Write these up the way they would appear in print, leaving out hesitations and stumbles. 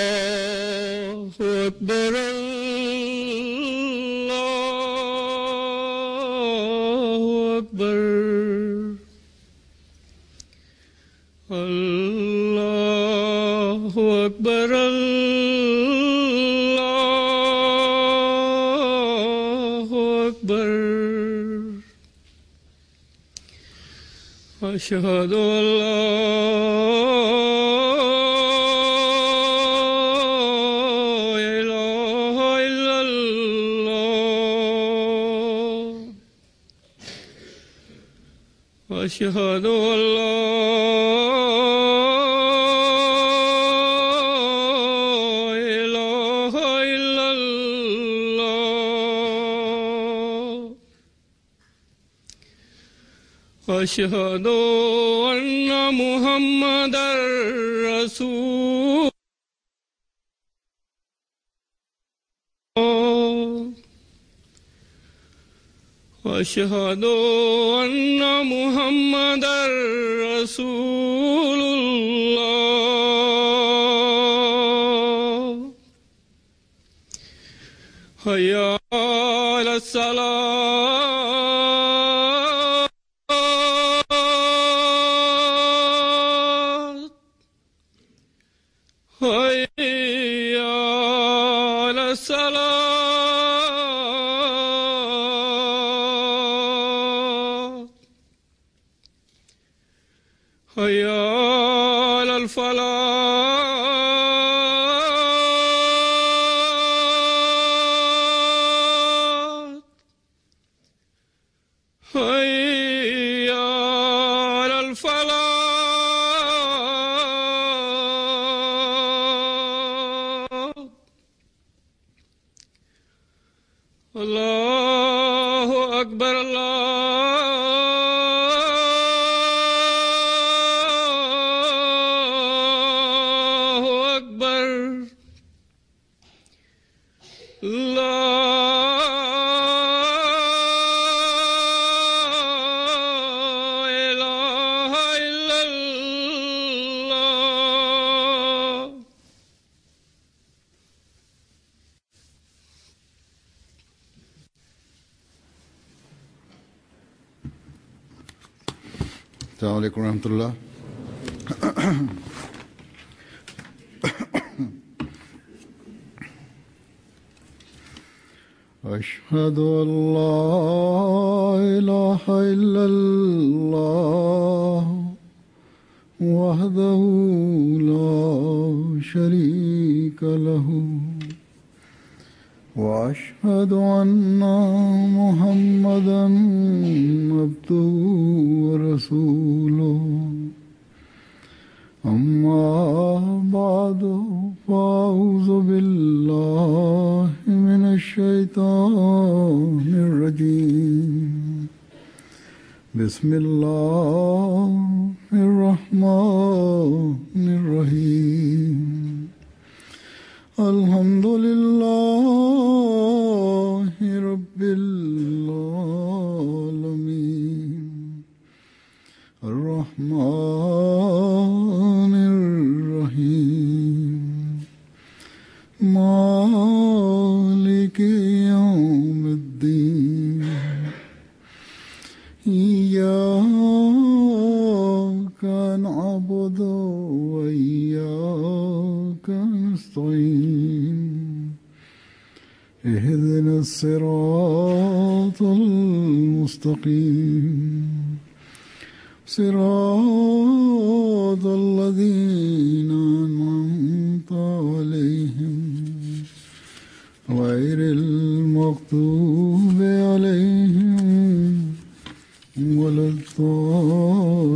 الله أكبر الله أكبر الله أكبر الله أكبر أشهد أن لا إله إلا الله أشهد أن لا إله إلا الله أشهد أن محمدا رسول الله أشهد أن محمدا رسول الله حي على الصلاة حي على الصلاة حي على الفلاح حي على الفلاح الله أكبر الله أكبر لا إله إلا الله السلام عليكم ورحمة الله. أشهد أن لا إله إلا الله وحده لا شريك له وأشهد أن محمدا عبده ورسوله أما بعد فأعوذ بالله من الشيطان الرجيم بسم الله الرحمن الرحيم الحمد لله رب العالمين الرحمن الرحيم مالك يوم الدين إياك نعبد وإياك نستعين اهدنا الصراط المستقيم صراط الذين أنعمت عليهم غير المغضوب عليهم ولا الضالين.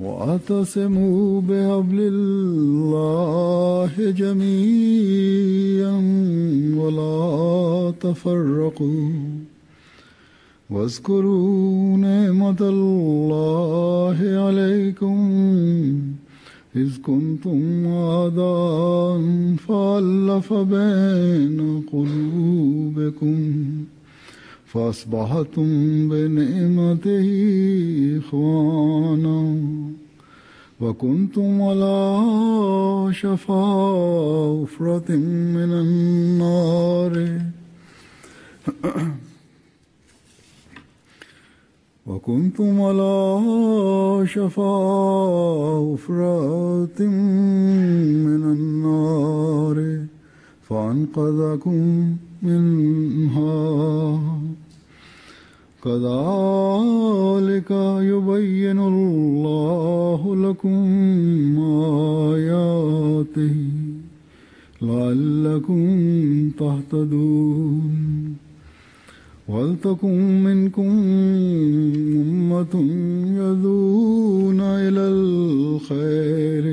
واعتصموا بحبل الله جميعا ولا تفرقوا واذكروا نعمة الله عليكم إذ كنتم أعداء فألف بين قلوبكم فأصبحتم بنعمته إخوانا وكنتم على شفا حفرة من النار وكنتم على شفا حفرة من النار فأنقذكم منها كذلك يبين الله لكم آياته لعلكم تهتدون ولتكن منكم أمة يدعون إلى الخير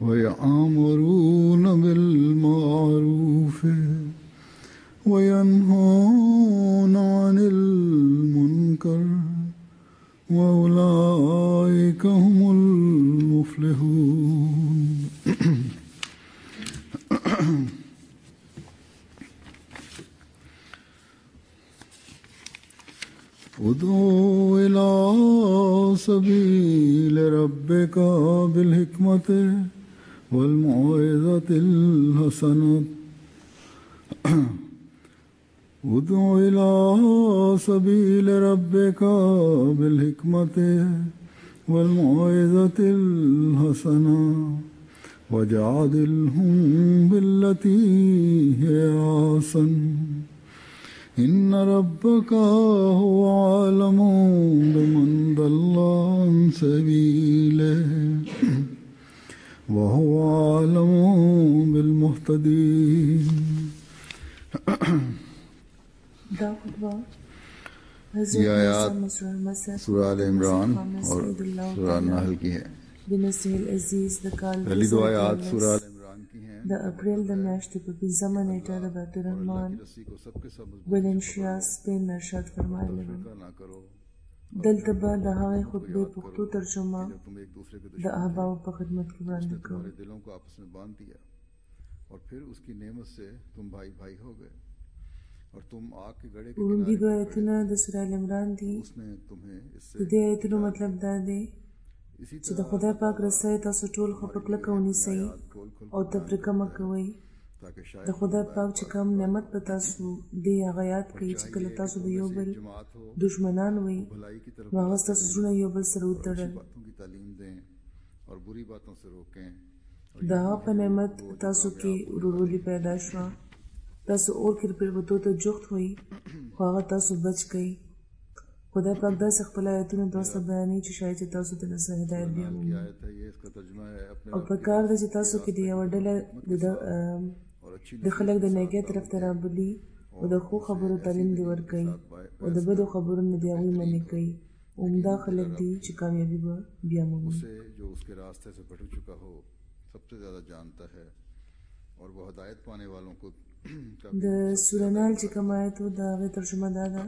ويأمرون بالمعروف وينهون عن المنكر وأولئك هم المفلحون. ادعو إلى سبيل ربك بالحكمة والموعظة الحسنة ادع إلى سبيل ربك بالحكمة والموعظة الحسنة وجادلهم بالتي هي أحسن إن ربك هو أعلم بمن ضل عن سبيله وهو أعلم بالمهتدين. ये आयत सूरह आल इमरान और सूरह नहल की है। पहली दो आयत सूरह आल इमरान की हैं। د اپریل د میاشتې په 5مه نیټه د بیت الرحمن ویلیم شیا سپین ارشاد فرمایلی دی دلته به د هغې خطبې پښتو ترجمه د احبابو په خدمت کې وړاندې کوو. وړومبي دوه آیتونه د سوره ال عمران دي. د دې آیتونو مطلب دا دی چې د خدای پاک رسۍ تاسو ټول ښه په کلکه ونیسئ او تفریقه مه کوئ. د خدای پاک چې کوم نعمت په تاسو دی هغه یاد کړئ چې کله تاسو د یو بل دشمنان وئ نو هغه ستاسو زړونه یو بل سره وتړل. د هغه په نعمت تاسو کې ورورولي پیدا شوه. تاسو اور کې پرېوتو ته جوخت وئ خو هغه تاسو بچ کړئ. خدای پاک داسې خپل آیتونه تاسو بیانوي چې شاید چې تاسو ته نصر هدایت بیا ومومئ. او په کار ده چې تاسو کې د یوه ډله د خلک د نیکۍ طرف ته رابلي او د ښو خبرو تعلیم دې ورکوي او د بدو خبرو نه د هغوی منع کوي. عمده خلک دي چې کامیابي به بیا مومي. د سوره نحل چې کوم آیت و د هغې ترجمه دا ده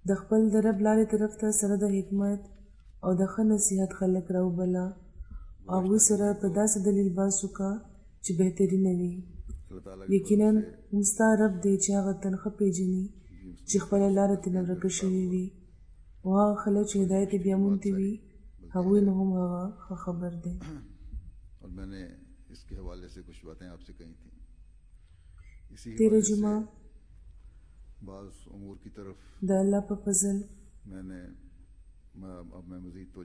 د خپل د رب لارې طرف ته سره د حکمت او د ښه نصیحت خلک راوبله او هغوی سره په داسې دلیل باس وکړه چې بهترینه وي. یقینا هم ستا رب دی چې هغه تن ښه پېژني چې خپله لاره ترې ورکه شوې وي او هغه خلک چې هدایت یې بیا موندي وي هغوی نه هم هغه ښه خبر دی. تیره جمعه د الله په فضل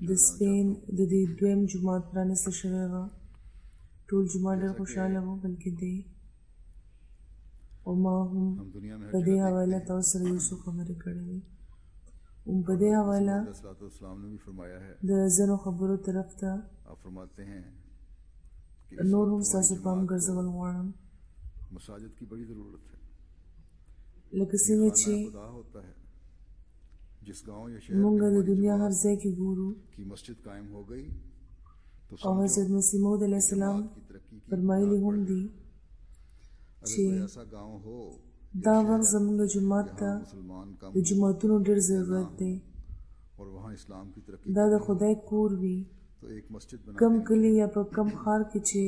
د سپین د دې دویم جومات پرانیسته شوی وه. ټول جومات ډېر خوشحاله وو بلکې دی او ما هم په دې حواله تاسو سره یو څو خبرې کړې وې. په دې حواله د ځینو خبرو طرف ته نور هم ستاسو پام ګرځول غواړم. لکه څنګه چې مونږ د دنیا هر ځای کې ګورو او حضرت مسیح موعود علیه السلام فرمایلی هم دي چې دا وخت زمونږ جومات ته د جوماتونو ډېر ضرورت دی. دا د خدای کور وي. کم کلی یا په کم ښار کې چې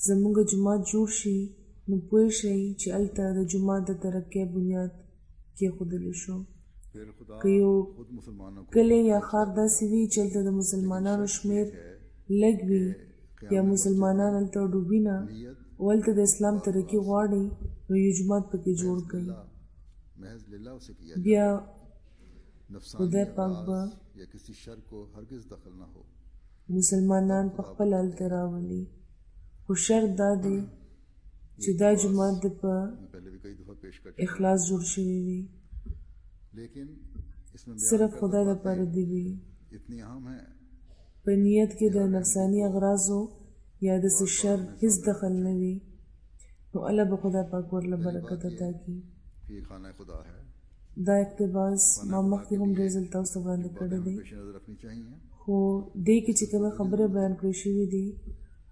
زمونږ جومات جوړ شي نو پوه شئ چې هلته د جومات د ترقۍ بنیاد کېښودلی شو. फिर खुदा که یو खुद मुसलमानों को کلی یا ښار داسې وي چې هلته د مسلمانانو شمېر لږ وي یا مسلمانان هلته ډوبینه او هلته د اسلام ترقي غواړي نو یو جومات پکې جوړ کړي. महज लिल्लाह से किया بیا नफसानी خدای پاک به आवाज़ या किसी शर को हरगिज दखल ना हो. مسلمانان په خپل هلته راولي. خو شرط دا دی چې دا جومات د په पहले भी कई दफा पेश कर اخلاص جوړ شوی وي، लेकिन इसमें صرف خدای لپاره دی وي. इतनी अहम है په نیت کې د نفسانی اغراضو یا د څه شر هیڅ دخل نه وي نو الله به خدای پاک ورله برکت عطا کړي. कि खाना खुदा है, دا اقتباس ما مخکې هم ډېر ځل تاسو ته وړاندې کړی دی، पेश नजर रखनी चाहिए. خو دې کې چې کومه خبره بیان کړې شوې دي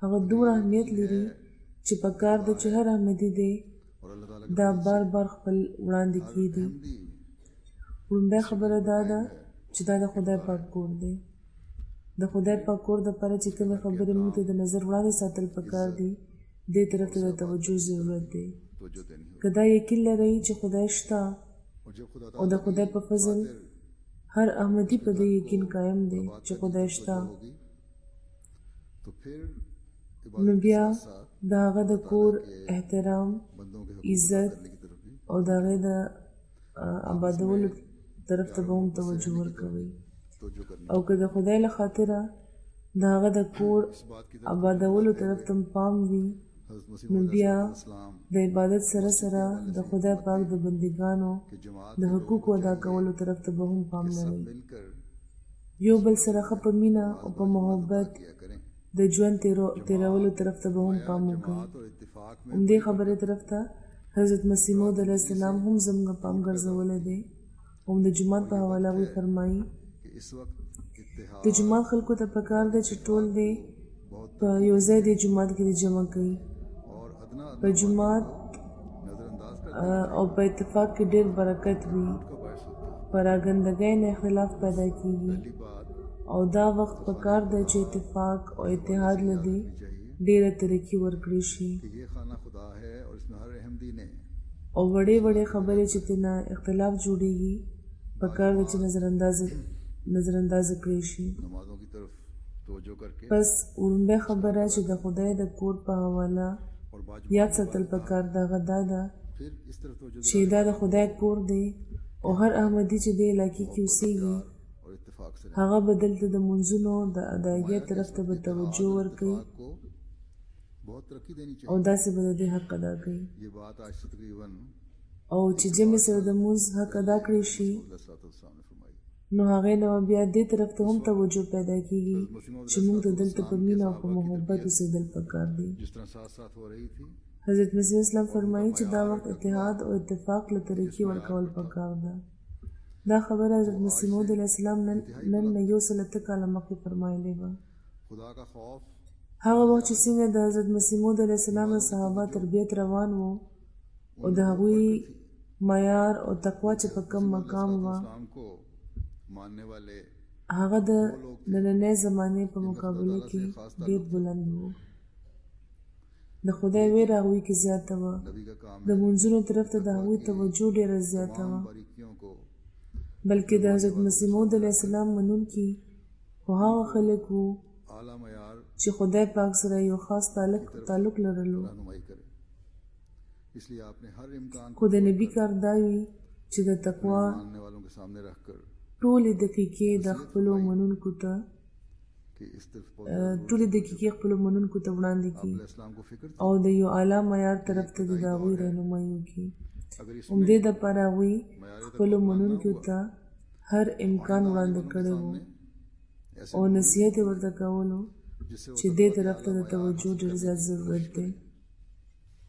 هغه دومره اهمیت لري چې په کار ده چې هر احمدي دی और अल्लाह ताला دا بار بار خپل وړاندې کېږي. की لومړی خبره دا ده چې دا د خدای پاک کور دی. د خدای پاک کور دپاره چې کومې خبرې موږ ته د نظر وړاندې ساتل پکار دي دې طرف ته د توجه ضرورت دی. तवज्जो देनी होगी. که دا یقین لرئ چې خدای شته और जब खुदा او د خدای په فضل هر احمدي په دې یقین قایم دی چې خدای شته होगी तो फिर نو इबादत بیا के साथ साथ د हغه د کور احترام बंदों के عزت करने की तरफ भी او د هغې د آبادولو طرف ته به هم توجه ورکوئ. तवज्जो करनी. او که د خدای له خاطره د هغه د کور इस बात की آبادولو طرف ته پام وي हज़रत मसीह نو بیا इस्लाम د عبادت سره سره د خدای پاک د بندګانو के जमात د حقوقو ادا کولو طرف ته به هم پام لرئ. मिलकर یو بل سره ښه په مینه او په محبت किया करें. د ژوند تیرولو طرف ته به هم پام وکړئ. बात और इत्तेफाक में همدې خبرې طرف ته حضرت مسیح موعود علیه السلام هم زموږ پام ګرځولی دی. هم د جومات په حواله هغوی فرمایي कि इस वक्त इत्तेहाद د جومات خلکو ته پکار دی چې ټول دی په یو ځای د جومات کې د جمع کوي. और अदना په جومات नजरअंदाज करने او په اتفاق کې ډېر برکت وي. का बायस होता है. په راګندګۍ نه اختلاف پیدا کېږي पहली बात او دا وخت پکار دی چې اتفاق او اتحاد لدی ډېره ترقي ورکړی شي कि ये खाना खुदा है और इसमें हर अहमदी ने او وړې وړې خبرې چې تینا اختلاف جوړیږي پکار دی چې نظر کړی شي. नमाजों की तरफ तवज्जो करके پس وړومبۍ خبره چې د خدای د کور په حواله और बाज یاد ساتل پکار دغه دا ده फिर इस तरफ तवज्जो چې دا د خدای کور دی او هر احمدي چې دې علاقې کې اوسېږي और इत्तेफाक से هغه به دلته د منځونو د ادایګۍ طرف ته به توجه ورکوي इत्तेफाक को बहुत तरक्की देनी او चाहिए. داسې به د دې حق ادا کوي ये बात आज से तकरीबन او چې جمع سره د مونځ حق ادا کړی شي रसूलुल्लाह ने फरमाई. نو هغې نه بیا دې طرف ته هم توجه پیدا کېږي چې موږ ته دلته په مینه او په محبت اوسېدل پکار دی. जिस तरह साथ साथ हो रही थी حضرت مسیح اسلام فرمایي چې دا وخت اتحاد او اتفاق له طریقې ورکول پکار ده. دا خبره حضرت مسیح موعود علیه السلام نن نه 108 کاله مخکې فرمایلې وه. खुदा का खौफ هغه وخت چې څنګه د حضرت مسیح موعود علیه السلام د صحابه تربیت روان وو او د هغوی معیار او تقوا چې په کم مقام وه इस्लाम को मानने वाले هغه د نننۍ زمانې په مقابله کې ډېر بلند وو. د خدای ویره هغوی کې زیاته وه. नबी का काम د منځونو طرف ته د هغوی توجه ډېره زیاته وه. बारीकियों को بلکې د حضرت مسیح موعود علیه السلام منونکي خو هغه خلک وو आला मयार چې خدای پاک سره یو خاص تعلق لرلو. रहनुमाई करे. इसलिए आपने हर इम्कान خو د نبي کار دا وي چې د تقوا मानने वालों के सामने रखकर ټولې دقیقې د خپلو منونکو ته कि इस तरफ ټولې دقیقې خپلو منونکو ته وړاندې کړي इस्लाम को फिक्र او د یو اعلی معیار طرف ته د هغوی رهنمایي وکړي. अगर इस همدې دپاره هغوی خپلو منونکو ته هر امکان وړاندې کړی و او نصیحت یې ورته کولو چې دې طرف ته د توجه ډېر زیات ضرورت دی.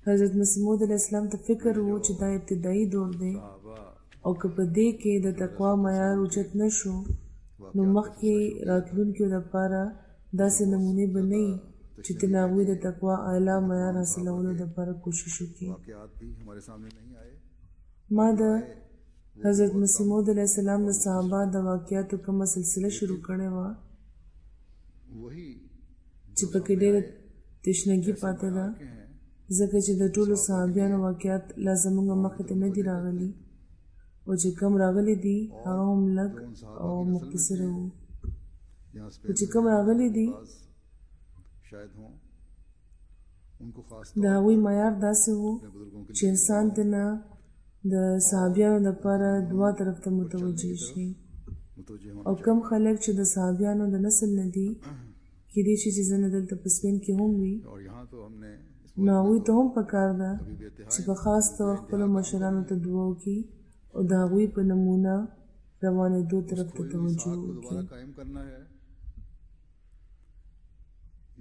حضرت مسیح موعود علیه السلام ته فکر و چې دا ابتدایي دور دی او که په دې کې د تقوا معیار اوچت نه شو نو مخکې راتلونکو دپاره داسې نمونې به نه وي چې ترې هغوی د تقوا اعلی معیار حاصلولو دپاره کوشش وکړي. वाक़यात भी हमारे सामने नहीं आए. ما د حضرت مسیح موعود علیه السلام د صحابه د واقعاتو کومه سلسله شروع کړې وه वही چې پکې ډېره تشنګي پاتې ده ځکه چې د ټولو صحابیانو واقعات لا زموږ مخې ته نه دي راغلي او چې کم راغلي دي هغه هم لږ او مختصر وو. यहाँ او स्पेन چې کم راغلي دي शायद हों उनको खास د هغوی معیار داسې وو बुजुर्गों के چې انسان ته نه د صحابیانو لپاره دعا طرف ته متوجه شي. मुतवज्जे او होना کم خلک چې د صحابیانو د نسل نه دي کېدای شي چې ځنه دلته په سپین کې هم وي، और यहाँ तो हमने نو هغوی ته هم پکار ده अभी भी इत्तेहाद چې په خاص ډول خپلو مشرانو ته دعا وکړي او د هغوی په نمونه روانېدو طرف ته توجه को وکړي. दोबारा कायम करना है.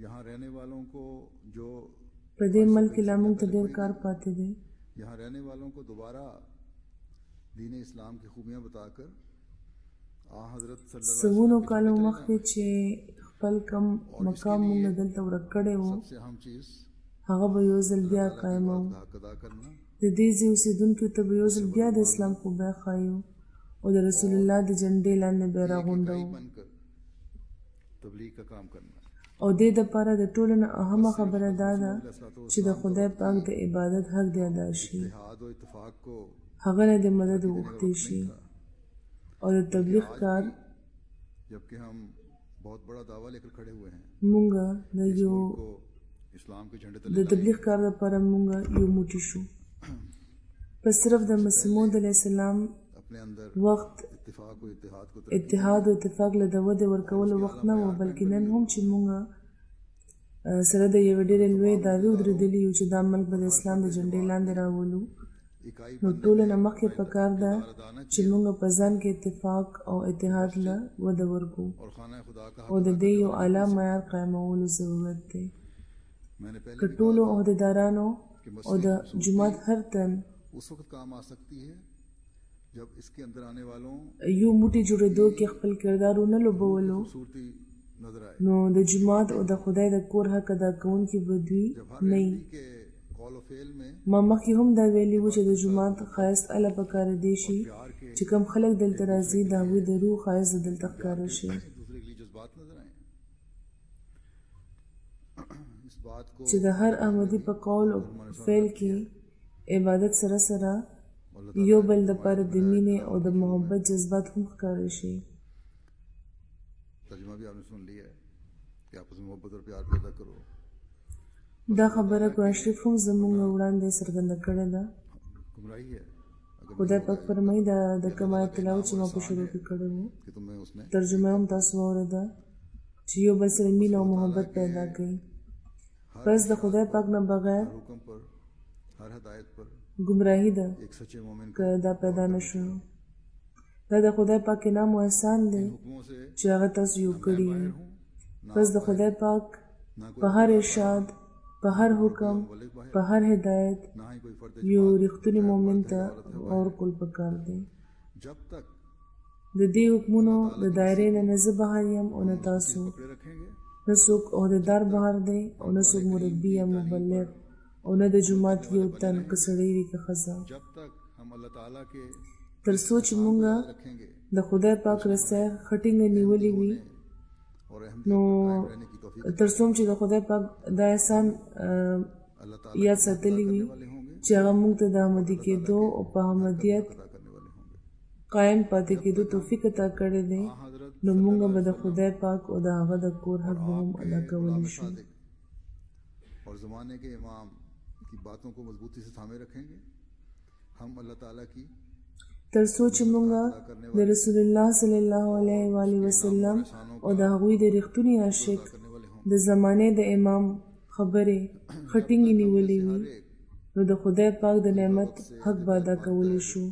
यहाँ रहने वालों को जो په دې ملک کې لا موږ ته ډېر کار پاتې دی. यहाँ रहने वालों को दोबारा दीन इस्लाम की खूबियाँ बताकर आ हजरत सल्लल्लाहु سوونو کالو مخکې چې خپل کم مقام موږ نه دلته ورک کړی و से अहम चीज़ هغه به یو ځل بیا قایمو. का हक अदा करना د دې ځای اوسېدونکو ته به یو ځل بیا د اسلام خوبه ښایو او د رسول الله د جنډې لاندې به راغونډو बनकर तबलीग का काम करना. او دې دپاره د ټولو نه اهمه خبره دا ده چې د خدای پاک د عبادت حق دې ادا شي، इत्तेहाद और इत्तेफाक को هغه نه د مدد وغوښتی شي او د تبلیغ کار जबकि हम बहुत बड़ा दावा लेकर खड़े हुए हैं مونږ د یو को इस्लाम के झंडे د तले تبلیغ کار لپاره مونږ یو موټی شو. په صرف د مسیح موعود علیه السلام अपने अंदर وخت इत्तेफाक और इत्तेहाद को اتحاد او اتفاق له د ودې ورکولو وخت نه و، بلکې نن هم چې مونږ سره د یوې ډېرې لویې دعوې ودرېدلي یو چې دا ملک به د اسلام د جنډې لاندې راولو، इकाई نو ټولو نه مخکې پکار ده چې مونږ په ځان کې اتفاق او اتحاد له وده ورکو और खाना खुदा का او د دې یو اعلی معیار قایمولو ضرورت دی. मैंने पहले که ټولو عہدیدارانو او د جماعت هر تن उस वक्त काम आ सकती है जब इसके अंदर आने वालों یو موټی جوړېدو کې خپل کردار ونه لوبولو खूबसूरती नजर आए. نو د جماعت او د خدای د کور حق ادا کوونکي به دوی نه وي. के कॉल और फेल में ما مخکې هم دا ویلي وو چې د جومات ښایست اله پکاره دی شي چې کوم خلک دلته راځي د هغوی د روح ښایست دلته ښکاره شي. दूसरे के लिए जज्बात नजर आए. इस बात को چې د هر احمدي په قول او فعل کې عبادت سره سره یو بل دپاره د مینې او د محبت جذبات هم ښکاره شي. तर्जुमा भी आपने सुन लिया है कि आपस में मोहब्बत और प्यार पैदा करो. دا خبره قرآن شریف هم زموږ وړاندې څرګنده کړې ده. गुमराही है अगर خدای پاک فرمایي د کوم آیت تلاوت چې ما په شروع کې کړی و कि तुम्हें उसने ترجمه هم تاسو واورېده چې یو بل سره مینه او محبت پیدا کړي. بس د خدای پاک نه بغیر हर हुक्म पर हर हदायत पर ګمراهي ده एक सच्चे मोमिन को که دا پیدا نشو. دا د خدای پاک انعام او احسان دی हुक्मों से چې هغه تاسو یو کړي یې. بس د خدای پاک ना په هر ارشاد، په هر حکم، په هر هدایت ना ही कोई फर्द یو رښتونی مؤمن ته اور کول پکار دی. जब तक د دې حکمونو د دایرې نه نه زه بهر یم او نه تاسو، पकड़े रखेंगे نه څوک عہدیدار بهر دی او نه څوک مربي یا مبلغ او نه د جومات یو تن که سړی وي که ښځه. जब तक हम अल्लाह ताला के تر څو چې مونږ रखेंगे د خدای پاک رسۍ خټینګه نیولې وي और अहम نو रहने की तौफीक تر څو چې د خدای پاک دا احسان अल्लाह ताला یاد ساتلی وي वाले होंगे چې هغه موږ ته د احمدي کېدو او په احمدیت अदा करने वाले होंगे. قایم پاتې کېدو توفیق عطا کړی دی، हजरत نو موږ به د خدای پاک او د هغه د کور حق به هم ادا کولی شو. सादिक और ज़माने के इमाम की बातों को मजबूती से थामे रखेंगे. हम अल्लाह ताला की تر څو چې موږ د رسول الله صلی الله علیه و آله وسلم او د هغوی د رښتونی عاشق करने वाले होंगे. د زمانې د امام خبرې خټینګې نیولې وي، نو د خدای پاک د نعمت حق به ادا کولی شو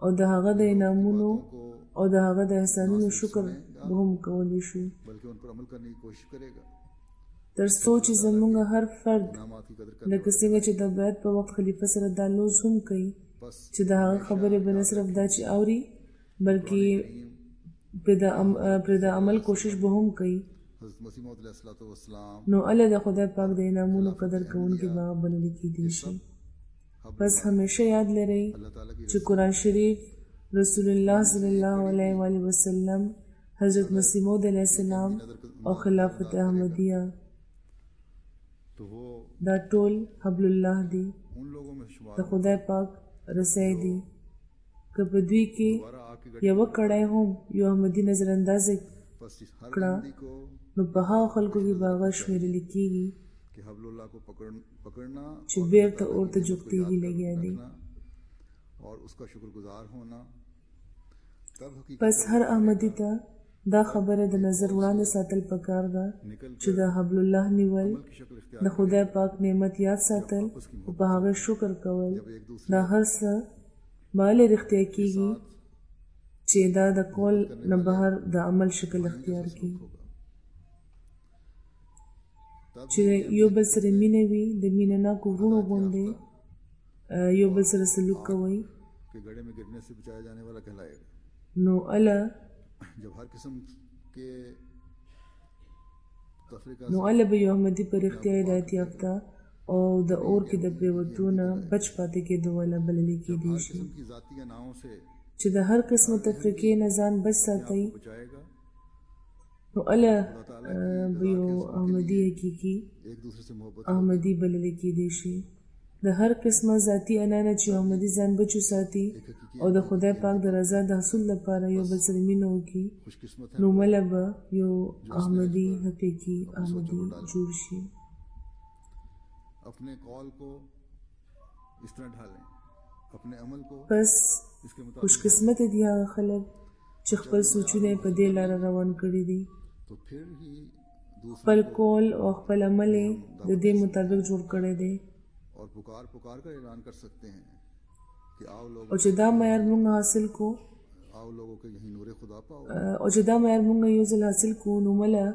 او د هغه د انعامونو او د هغه د احسانونو شکر به هم کولی شو. बल्कि उन पर अमल करने की कोशिश करेगा. تر څو چې زموږ هر فرد नामात की कदर لکه څنګه چې د بیعت په وخت خلیفه سره دا لوز هم کوي बस چې د هغه خبرې به نه صرف دا چې اوري بلکې پرې د عمل کوشش به هم کوي، हज़रत मसीह मौद अलैहिस्सलाम نو الله د خدای پاک د انعامونو قدر کوونکي به هغه بلل کېدی شي. بس همیشه یاد لرئ अल्लाह ताला की چې قرآن شریف، رسول الله صلی الله علیه و آله وسلم، حضرت مسیح موعود علیه السلام او خلافت احمدیه तो वो دا ټول حبل الله دی، उन लोगों में शुमार د خدای پاک رسۍ دی که په دوی کې दोबारा आग की घड़ी یوه کړۍ هم یو احمدي نظر اندازې बस इस हर کړه बंदी को نو په هغو خلکو کې به هغه شمېرل کېږي कि हबलुल्लाह को पकड़ना چې بیرته اورته جوختېږي لګیا دي. रखना और उसका शुक्रगुजार होना तब हकीकत پس هر احمدي ته دا خبره د نظر وړاندې ساتل پکار ده چې د حبل الله نیول، की शक्ल इख्तियार د خدای پاک نعمت یاد ساتل او په هغه شکر کول، دا هر څه باندې رښتیا کېږي چې دا د قول نه بهر د عمل شکل اختیار کړي. چې یو بل سره مینه وي، د مینه ناکو وروڼو غوندې یو بل سره سلوک کوئ، के गड्ढे में गिरने से बचाया जाने वाला कहलाएगा. نو اله जब हर किस्म के तफरीका نو اله به یو احمدي په رښتیا هدایت یافته او د اور کې د پریوتو نه بچ پاتې کېدو والا بللی کېدی شي. किस्म की ذاتی अनाओं से چې د هر قسمه تفریقې نه ځان بچ ساتئ، बचाएगा. نو اله به یو احمدي حقیقي एक दूसरे से मोहब्बत احمدي بللی کېدی شي. د هر قسمه ذاتی انا نه چې احمدي ځان بچو ساتي او د خدای پاک د رضا د حصول لپاره یو بل سره مینه وکړي، खुशकिस्मत है. نو مله به یو احمدي حقیقي احمدي جوړ شي. अपने कौल को इस तरह ढालें, अपने अमल को پس इसके मुताबिक, خوشقسمت دي هغه خلک چې خپل سوچونه په دې لاره روان کړي دي، तो फिर ही दूसरे خپل قول او خپل عمل یې د دې مطابق جوړ کړی دی. और पुकार कर ऐलान कर सकते हैं कि आओ लोग او چې دا معیار موږ حاصل کو आओ लोगों के यही नूर खुदा पाओ. او چې دا معیار موږ یو ځل حاصل کو، نو مله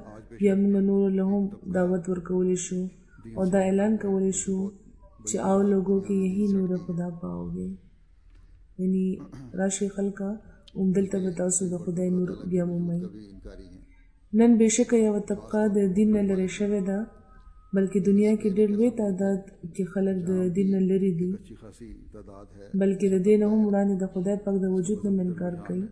بیا موږ نور له هم دعوت ورکولی شو او دا اعلان کولی شو چې آو لوگوں کې یہی نور خدا پاؤگے، یعنی راشي خلکا دلته به تاسو د خدای نور بیا مومئ. कभी इनकारी हैं. نن بېشکه یوه طبقه د دین نه لرې شوې ده، بلکې دنیا کې ډېر لوی تعداد کې خلک د دین نه لرې دي، अच्छी खासी तादाद है. بلکې د دې نه هم وړاندې د خدای پاک د وجود نه انکار کوي.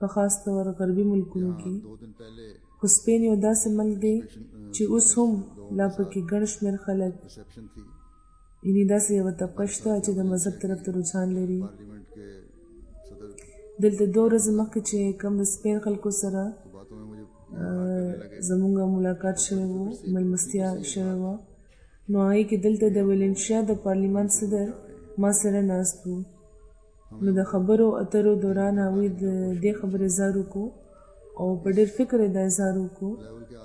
په خاص طور غربي ملکونو کې 2 दिन पहले خو سپین یو داسې ملک دی چې اوس هم لا پکې ګڼ شمېر خلک، रिसेप्शन थी یعنې داسې یوه طبقه شته چې د مذهب طرف ته رجحان لري. पार्लियामेंट के सदर की دلته 2 ورځې مخکې چې کوم د سپین خلکو سره बातों में मुझे زمونږ ملاقات شوی و، مېلمستیا شوې وه، نو هغې کې دلته د ویلنشیا د پارلیمان صدر ما سره ناست و. نو د خبرو اترو دوران هغوی د دې خبرې اظهار وکړو او په ډېر فکر یې دا اظهار وکړو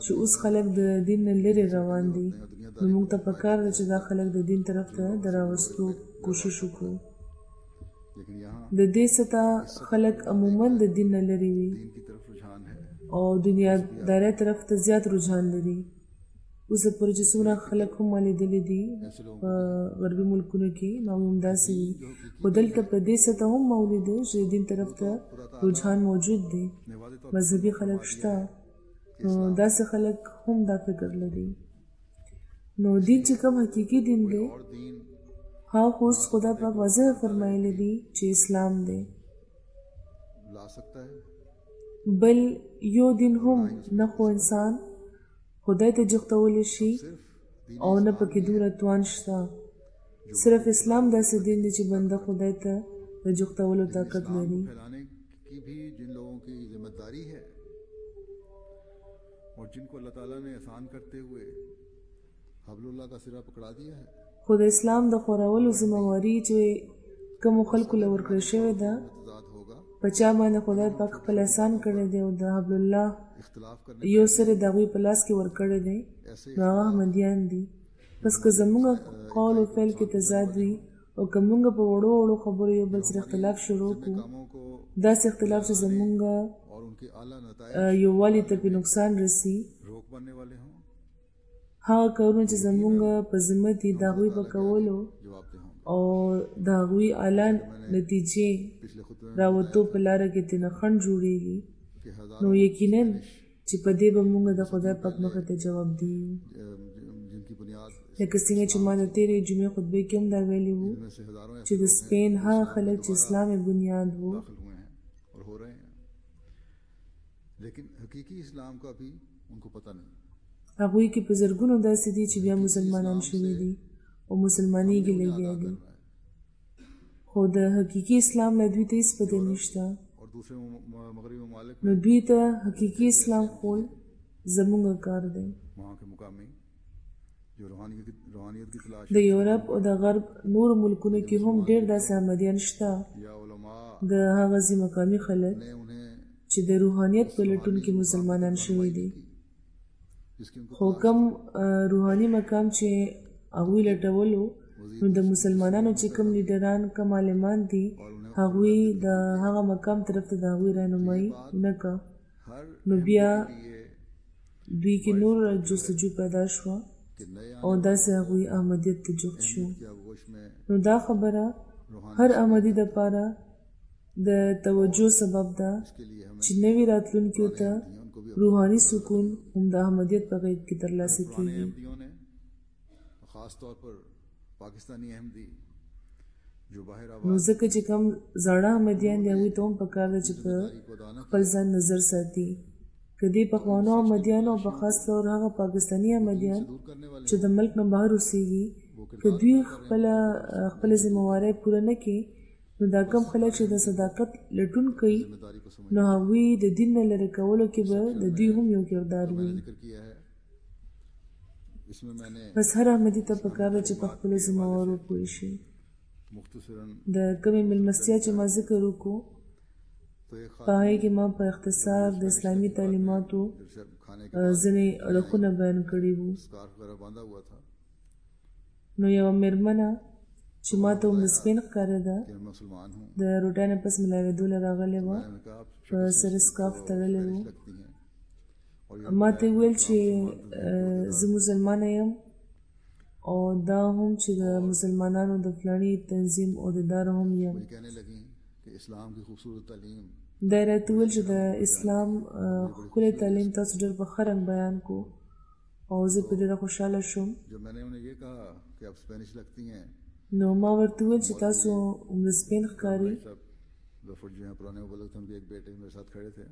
چې اوس خلک د دین نه لرې روان دي، نو موږ ته پکار ده چې دا خلک د دین طرف ته د راوستو کوشش وکړو. लेकिन यहाँ د دې سطح خلک عموماً د دین نه لرې وي दीन की तरफ रुझान है. او دنیادارۍ طرف ته زیات رجحان لري. اوسه پورې چې څومره خلک هم ما لیدلي دي په غربي ملکونو کې، نو هم داسې وي، خو دلته په دې سطح هم ما ولیده چې د دین طرف ته رجحان موجود دی، مذهبي خلک شته، نو داسې خلک هم دا فکر لري. نو دین چې کوم حقیقي دین دی، और दीन ها خو اوس خدا پاک واضح فرمایلی دی چې اسلام دی، ला सकता है. بل یو دین هم نه خو انسان خدای ته جوختولی شي او نه پکې دومره توان شته. صرف اسلام داسې دین دی چې بنده خدای ته د جوختولو طاقت لري. फैलाने की भी जिन लोगों की जिम्मेदारी है और जिनको अल्लाह ताला ने आसान करते हुए हबलुल्लाह का सिरा पकड़ा दिया है, خو د اسلام د خورولو ذمہواري چې کومو خلکو له ورکړل شوې ده، तजाद होगा. په چا باندې خدای پاک خپل احسان کړی دی او د حبل الله इख्तलाफ करने یو سره د هغوی په لاس کې ورکړی دی، نو هغه احمدیان دي. پس که زموږ قول او فعل کې تضاد وي او که موږ په وړو وړو خبرو یو بل سره اختلاف شروع کړو، कामों को داسې اختلاف چې زموږ और उनके आला नताइज یووالي ته پې نقصان رسي، रोक बनने वाले हों, هغه کارونه چې زموږ په ذمه دي د هغوی په کولو जवाबदेह होंगे. او د هغوی اعلان نتیجې पिछले खुतबे راوتو په لاره کې ترې خنډ جوړېږي، के हजार نو یقینا چې په دې به موږ د خدای پاک مخې ته جواب دیو. जिनकी बुनियाद لکه څنګه چې ما د تېرې جمعې خطبې کې هم دا ویلي وو में से हजारों چې د سپین هغه خلک چې اسلام یې بنیاد وو، दाखिल हुए हैं और हो रहे हैं, लेकिन हकीकी इस्लाम का भी उनको पता नहीं. هغوی کې په زرګونو داسې دي چې بیا مسلمانان شوي دي او مسلمانېږي لګیا دي، خو د حقیقي اسلام نه دوی ته هېڅ پته نشته. और दूसरे मगरबी ममालिक نو دوی ته حقیقي اسلام خول زموږ کار دی. वहाँ के मुकामी जो रूहानियत की तलाश د یورپ او د غرب نور ملکونو کې هم ډېر داسې احمدیان شته या उलमा د هغه ځي مقامي خلک ने उन्हें چې د روحانیت په لټون کې مسلمانان شوي دي. जिसकी उनको خو کوم روحاني مقام چې هغوی لټولو نو د مسلمانانو چې کوم لیډران کوم عالمان دي هغوی د هغه مقام طرف ته د هغوی رهنمایي نه کړه. हर نو بیا ये دوی کې نور جستجو پیدا شوه कि नए او داسې هغوی احمدیت ته جفت شو. की आगोश में نو دا خبره هر احمدي دپاره د توجه سبب ده के लिए हमें چې نوي راتلونکو ته روحاني سکون هم د احمدیت په غیږ کې ترلاسه کیږي. अहमदियों ने ख़ास तौर पर पाकिस्तानी अहमदी जो बाहर نو ځکه چې کوم زاړه احمدیان دي هغوی ته هم پکار ده چې په خپل ځان نظر ساتي. که دې پخوانو احمدیانو او په خاص طور هغه پاکستاني احمدیان दूर करने वाले چې د ملک نه بهر اوسېږي که دوی خپله ذمهوارۍ پوره نه کړي نو دا کم خلک چې د صداقت لټون کوي जिम्मेदारी को समझ نو هغوی د دین نه لرې کولو کې به د دوی هم یو کردار وي. जिक्र किया है इसमें मैंने بس هر احمدي ته پکار ده چې په خپلو ذمهوارو پوه شي. मुख्तसरन د کومې مېلمستیا چې ما ذکر وکړو तो एक په هغې کې ما په اختصار د اسلامي تعلیماتو खास खाने के ځینې اړخونه بیان کړي وو. स्कार्फ वगैरह बांधा हुआ था نو یوه مېرمنه چې ما ته هم د سپین ښکارېده कि मैं मुसलमान हूँ د روټۍ نه پس ملاوېدو له راغلې وه मैंने कहा आप په سر سکاف تړلی و. लगती हैं और ما ته ویل چې زه مسلمانه یم او دا هم چې د مسلمانانو د فلاني تنظیم عہدیدار هم یم. ये कहने लगी कि इस्लाम की खूबसूरत तालीम دا یې راته ویل چې د اسلام ښکلی تعلیم تاسو ډېر په ښه رنګ بیان کو او زه پرې ډېره خوشحاله شوم. जब मैंने उन्हें ये कहा कि आप स्पेनिश लगती हैं نو ما ورته ویل چې تاسو عمر سپین ښکاري. सब गफर जो हैं पुराने मुबलक थे उनके एक बेटे मेरे साथ खड़े थे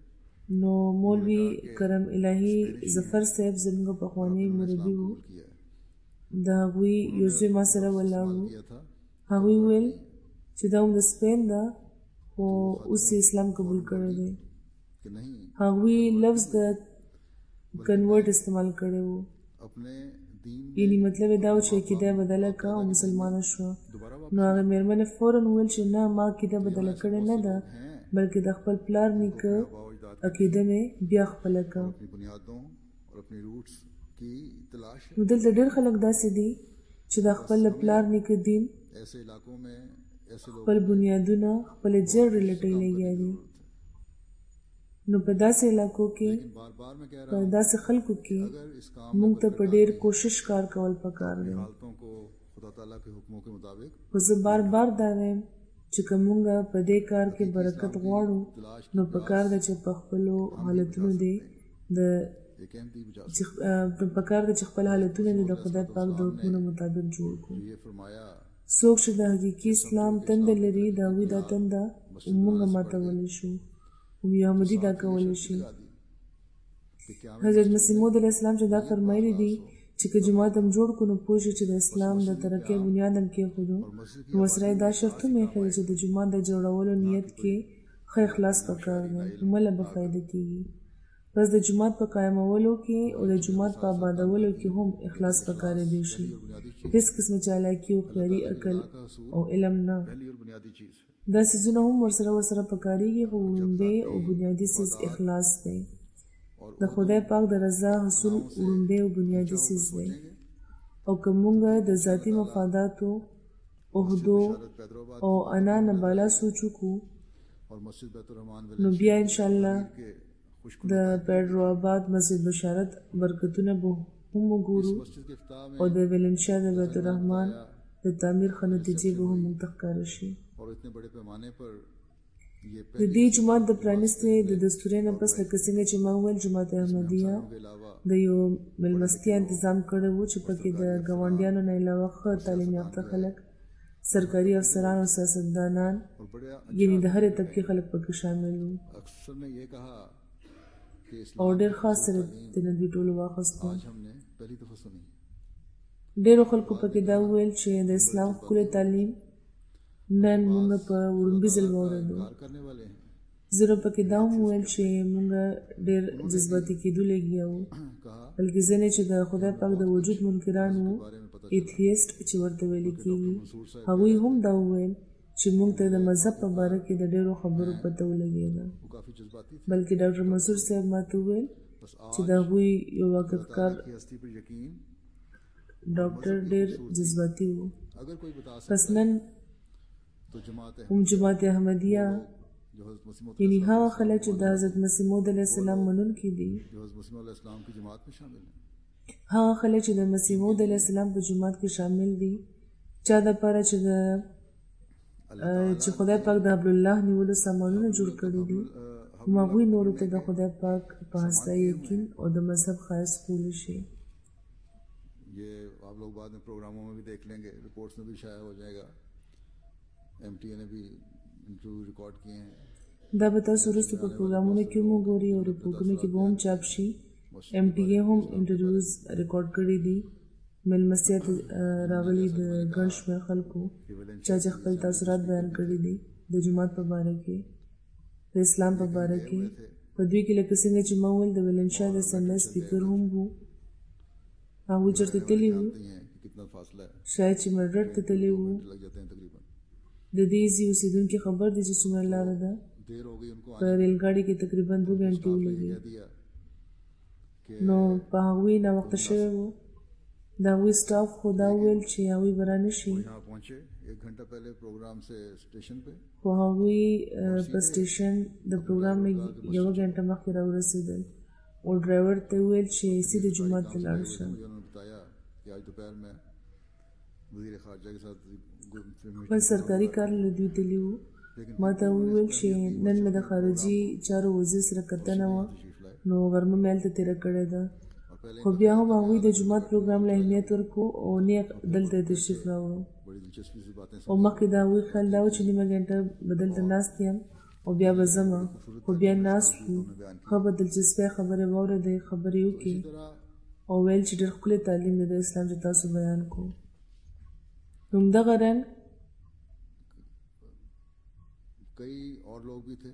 نو مولوي کرم الهي ظفر صاحب زموږ پخوانی مربي وو. कबूल किया د هغوی یو زوی ما سره ولاړ و. किया था هغوی ویل چې دا هم د سپین ده خو اوس یې اسلام قبول کړی دی. कि नहीं هغوی لفظ د کنورټ استعمال کړی و. अपने दीन یعنی مطلب یې دا و چې عقیده یې بدله کړه او مسلمانه شوه. दोबारा نو هغې مېرمنې فوراً وویل چې نه ما عقیده بدله کړې نه ده بلکې د خپل پلار نیکه عقیده مې بیا خپله کړه. अपनी बुनियादों और अपनी रूट्स की तलाश है نو دلته ډېر خلک داسې دي چې د خپل پلار نیکه دین ऐसे इलाकों में ऐसे लोग خپل بنیادونه خپلې جړې لټۍ لګیا دي. نو په داسې علاقو کې बार बार मैं कह په रहा हूँ داسې خلکو کې अगर इस काम موږ ته په ډېر کوشش کار کول پکار دی. हालतों को खुदा ताला के हुक्मों के मुताबिक خو زه بار بار دا وایم چې که موږ په دې کار کې برکت غواړو نو پکار ده چې په خپلو حالتونو دې د एक अहमदी बचा پکار ده چې خپل حالتونه دې د خدای پاک د حکمونو مطابق جوړ کړو. ये फरमाया څوک چې د حقیقي اسلام تنده لري د هغوی دا تنده موږ ماتولی شو هم یو احمدي دا کولی شي. कि क्या حضرت مسیح موعود علیه السلام چې دا فرمایلی دي چې که جماعت هم جوړ کړو نو پوه شي چې د اسلام د ترقۍ بنیاد هم کېښودو نو ورسره یې دا شرط هم ایښی چې د جومات د جوړولو نیت کې ښه اخلاص پکار دی نو مله به فایده کېږي. بس د جومات په قایمولو کې او د جومات په آبادولو کې هم اخلاص پکارېدی شي. هېڅ قسمه چالاکي او خیاري عقل او علم نه. पहली और बुनियादी चीज़ है دا څیزونه هم ورسره پکارېږي خو وړومبی او بنیادي څیز اخلاص دی. د خدای پاک د رضا حصول وړومبی او بنیادي څیز دی. او که موږ د ذاتي مفاداتو عهدو او انا نه بالا سوچ وکړو और मस्जिद बैतुर्रहमान نو بیا انشاءالله के खुश د پیډرو آباد مسجد بشارت برکتونه به هم وګورو मस्जिद के इफ्ताह में او د ویلنشا د بیت الرحمن د تعمیر ښه نتیجې به هم موږ ته ښکاره شي. और इतने बड़े पैमाने पर ये د دې جومات د پرانیستې د دستورې نه پس لکه څنګه چې ما وویل جومات احمدیه के अलावा د یو مېلمستیا انتظام کړی و چې پکې د ګاونډیانو نه علاوه ښه تعلیم یافته خلک سرکاري افسران او سیاستدانان और बड़े یعنې د هرې طبقې خلک پکې شامل وو अक्सर ने ये कहा कि इस्लाम او ډېر خاص سره د دوی ټولو واخیستو. आज हमने पहली दफा सुनी ډېرو خلکو پکې دا وویل چې د اسلام ښکلی تعلیم نن موږ په وړومبي ځل واورېدو. کار کرنے والے ہیں. زه پکې دا هم وویل چې موږ ډېر جذباتي کېدو لګیا وو، بلکې ځینې چې د خدای پاک د وجود منکران وو، ایتھیسټ چې ورته ویل کېږي، هغوی هم دا وویل چې موږ ته د مذهب په باره کې د ډېرو خبرو پته ولګېده. وہ کافی جذباتی تھے. بلکې ډاکټر منصور صاحب ماته وویل چې د هغوی یو واقعتکار کی ہستی پر یقین ډاکټر ډېر جذباتي وو. اگر کوئی بتا پس سکتا نن تو جماعت هم جماعت احمدیه جو حضرت مسیح موعود یعنی هغه خلک چې د حضرت مسیح موعود علیه السلام منونکي دي، جو حضرت مسیح علیہ السلام کی جماعت میں شامل ہیں. هغه خلک چې د مسیح موعود علیه السلام په جماعت کې شامل دي، چا دپاره چې چې خدای پاک د حبل نیولو سامانونه جوړ کړي دي، هغوی نورو ته د خدای پاک په هسته یقین او د مذهب ښایست کولی شي. یہ آپ لوگ بعد میں پروگراموں میں بھی دیکھ لیں گے، رپورٹس میں بھی شائع ہو جائے گا. MTA نے بھی انٹرویو ریکارڈ کیے ہیں. دا به تاسو وروسته په پروګرامونو کې هم وګورئ او رپورټونو کې به هم چاپ شي. MTA هم انټرویوز ریکارډ کړي دي. میلمستیا ته راغلي د ګڼ شمېر خلکو چا چې خپل تاثرات بیان کړي دي د جومات په باره کې، د اسلام په باره کې. په دوی کې لکه څنګه چې ما وویل د ویلنشا د سنډه سپیکر هم وو، هغوی چېرته تللي وو، کتنا فاصلہ ہے شاید چې مډرډ ته تللي وو. لگ جاتے ہیں تقریباً. د دې ځای اوسېدونکي خبر دي چې څومره لاره ده. دیر ہو گئی ان کو په ریل ګاډي کې تقریبا 2 غنټې ولګي، کہہ دیا کہ نو په هغوی ناوخته شوی وو. د هغوی سټاف خو دا وویل چې هغوی به رانشي، یہاں پہنچے 1 گھنٹہ پہلے پروگرام سے اسٹیشن پہ. خو هغوی په سټیشن د پروګرام نه 1 غنټه مخکې راورسېدل او ډرایور ته وویل چې سیده جومات ته لاړ شه. انہوں نے بتایا کہ آج دوپہر میں وزیر خارجہ کے ساتھ خپل سرکاري کار له دوی تللي وو. ما ته وویل چې نن مې د خارجي چارو وزیر سره کتنه وه، نو غرمه مې هلته تېره کړې ده. خو بیا هم هغوی د جومات پروګرام له اهمیت ورکړو او نیغ دلته تشریف راوړو. بڑی دلچسپی سے باتیں او مخکې د هغوی خیال دا و چې 1 غنټه به دلته ناست یم او بیا به ځمه، خو بیا ناست وو. ښه په دلچسپۍ خبرې واورېدې، خبرې وکړې او ویل چې ډېر ښکلی تعلیم دی د اسلام چې تاسو بیان کو. نو همدغه رنګ کئی اور لوگ بھی تھے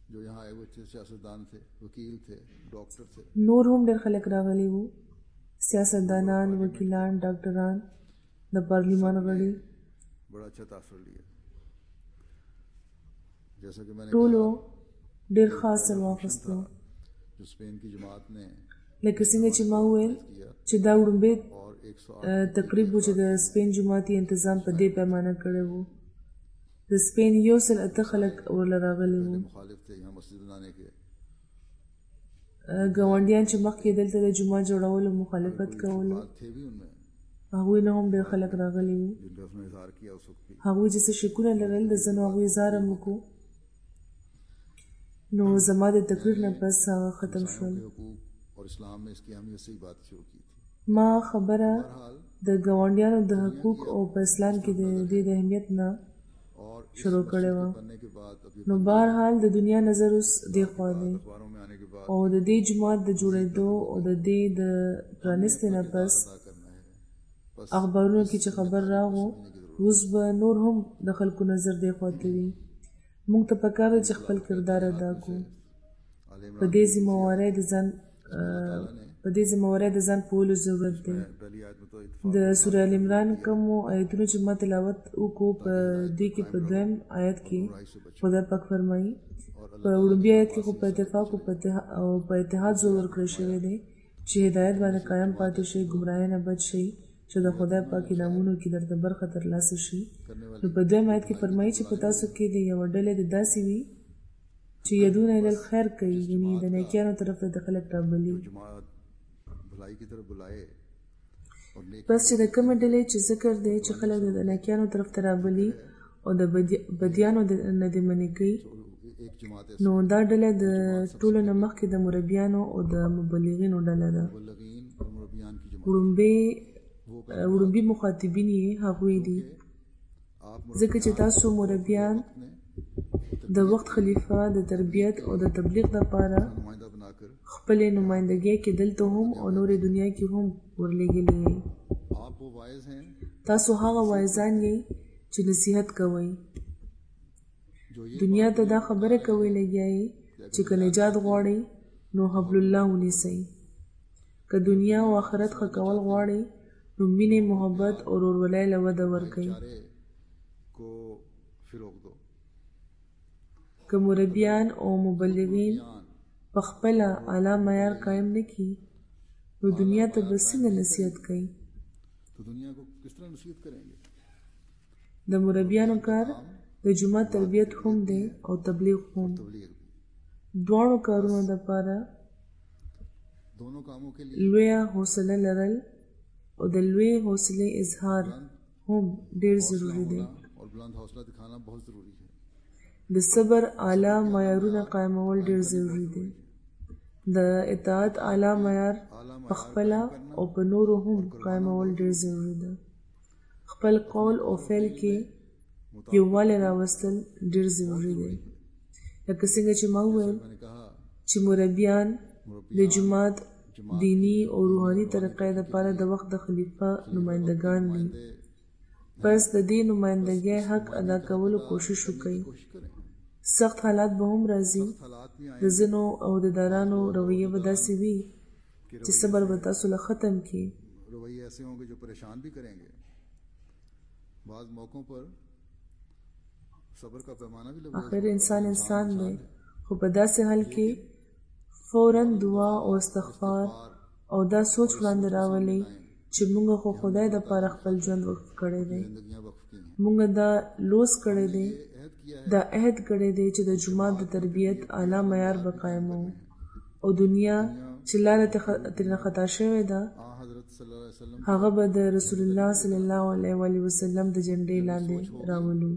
جو یہاں آئے ہوئے تھے، سیاستدان تھے، وکیل تھے، ڈاکٹر تھے. نور هم ډېر خلک راغلي وو، سیاستدانان، وکیلان، ډاکټران، د پارلیمان غړي. بڑا اچھا تاثر لیا. جیسا کہ میں نے ټولو ډېر ښه اثر واخیستو. جو اسپین کی جماعت نے لکه څنګه چې ما وویل چې دا وړومبی اور 108 تقریب و چې د سپین جومات یې انتظام په دې پیمانه کړی وو. د سپین 108 خلک ورله راغلي وو. مخالف تھے یہاں مسجد بنانے کے. ګاونډیان چې مخکې دلته د جومات جوړولو مخالفت کولو، تھے بھی ان میں هغوی نه هم ډېر خلک راغلي وو. جن کا اس نے اظہار کیا اس وقت بھی. هغوی چې څه شکونه لرل د ځینو هغوی اظهار هم وکړو. نو زما د تقریر نه پس هغه ختم شول. حقوق اور اسلام میں اس کی اہمیت سے ہی بات شروع کی تھی. ما خبره بہرحال د ګاونډیانو د حقوق او په اسلام کې د دې د اهمیت نه اور اس شروع کړې وه. بننے کے بعد اب یہ نو بهرحال د دنیا نظر اوس دې خوا دی اخباروں میں آنے کے بعد او د دې جومات د جوړېدو او د دې د پرانیستې نه پس ادا کرنا ہے. بس اخبارونو کې چې خبر راغو، اوس به نور هم د خلکو نظر دې خوا ته وي. موږ ته پکار ده چې خپل کردار ادا کړو. په دې ذمهوارۍ د ځان پوهولو ضرورت دی. پہلی آیت میں تو د سوره ال عمران کومو آیتونو چې ما تلاوت وکړو په دې کې په 2م آیت کې خدای پاک فرمایي په وړومبي آیت کې خو په اتفاق او په اتحاد زور ورکړی شوی دی چې هدایت باندې قایم پاتې شئ، ګمراهۍ نه بچ شئ، چې د خدای پاک انعامونو کې درته برخه ترلاسه شي. نو په 2م آیت کې فرمایي چې په تاسو کې د یوه ډلې د داسې وي چې یدونه الی الخیر کوي، یعنې د نیکیانو طرف ته د خلک رابلي. جماعت بھلائی کی طرف بلائے اور نیک بس چې د کومې ډلې چې ذکر دی چې خلک د نیکیانو طرف ته رابلي او د بدیانو نه د منې کوي، ایک جماعت نو دا ډله د ټولو نه مخکې د مربیانو او د مبلغینو ډله ده. مبلغین اور مربیان کی جماعت. وړومبي مخاطبین یې هغوی دي، ځکه چې تاسو مربیان د وخت خلیفه د تربیت او د تبلیغ لپاره نمائندہ بنا کر خپلې نمایندګۍ کې دلته هم او نورې دنیا کې هم ورلېږلي یې. آپ وہ واعظ ہیں تاسو هغه واعظان یې چې نصیحت کوي. जो ये دنیا ته دا خبره کوي لګیاي چې که نجات غواړي نو حبل الله ونیسئ. که دنیا او آخرت ښه کول غواړي نو مینې، محبت او ورورولۍ له وده ورکوي. चारे को फिरोग दो. که مربیان او مبلغین په خپله اعلی معیار قایم نه کړي نو دنیا ته به څنګه نصیحت کوي؟ तो दुनिया को किस तरह नसीहत करेंगे. د مربیانو کار د جماعت تربیت هم دی او تبلیغ هم. तबलीग دواړو کارونو دپاره दोनों कामों के लिए لویه حوصله لرل او د لوی حوصلې اظهار هم ډیر ضروری دی. और बुलंद हौसला दिखाना बहुत जरूरी है. د صبر اعلی معیارونه قایمول ډیر ضروری دی. د اطاعت اعلی معیار په خپله او په نورو هم قایمول ډیر ضروری ده. خپل قول او فعل کې یووالی راوستل ډیر ضروری دی. لکه څنګه چې ما وویل मैंने कहा چې مربیان د جماعت دینی او روحاني ترقۍ دپاره د وخت د خلیفه نمایندګان دي. پس د دې نمایندګۍ حق ادا کولو کوشش وکړئ. कोशिश करें. سخت حالات به هم راځي. हालात भी د ځینو عہدیدارانو رویه به داسې وي چې صبر به تاسو له ختم کړي. रवैये ऐसे होंगे जो परेशान भी करेंगे. बाज़ मौक़ों पर सब्र का पैमाना भी लगा. آخر انسان دی، خو په داسې حال کې فوراً دعا او استغفار او دا سوچ وړاندې راولي چې موږ خو خدای دپاره خپل ژوند وقف کړی دی. जिंदगियां वक्फ की हैं. موږ دا لوس کړی دی، अहद किया है دا عهد کړی دی چې د جماعت د تربیت اعلی معیار به قایمو او دنیا چې لاره ترې خطا شوې ده हज़रत सल्लल्लाहु अलैहि वसल्लम هغه به د رسول الله صلی الله علیه وسلم د جنډې لاندې راولو.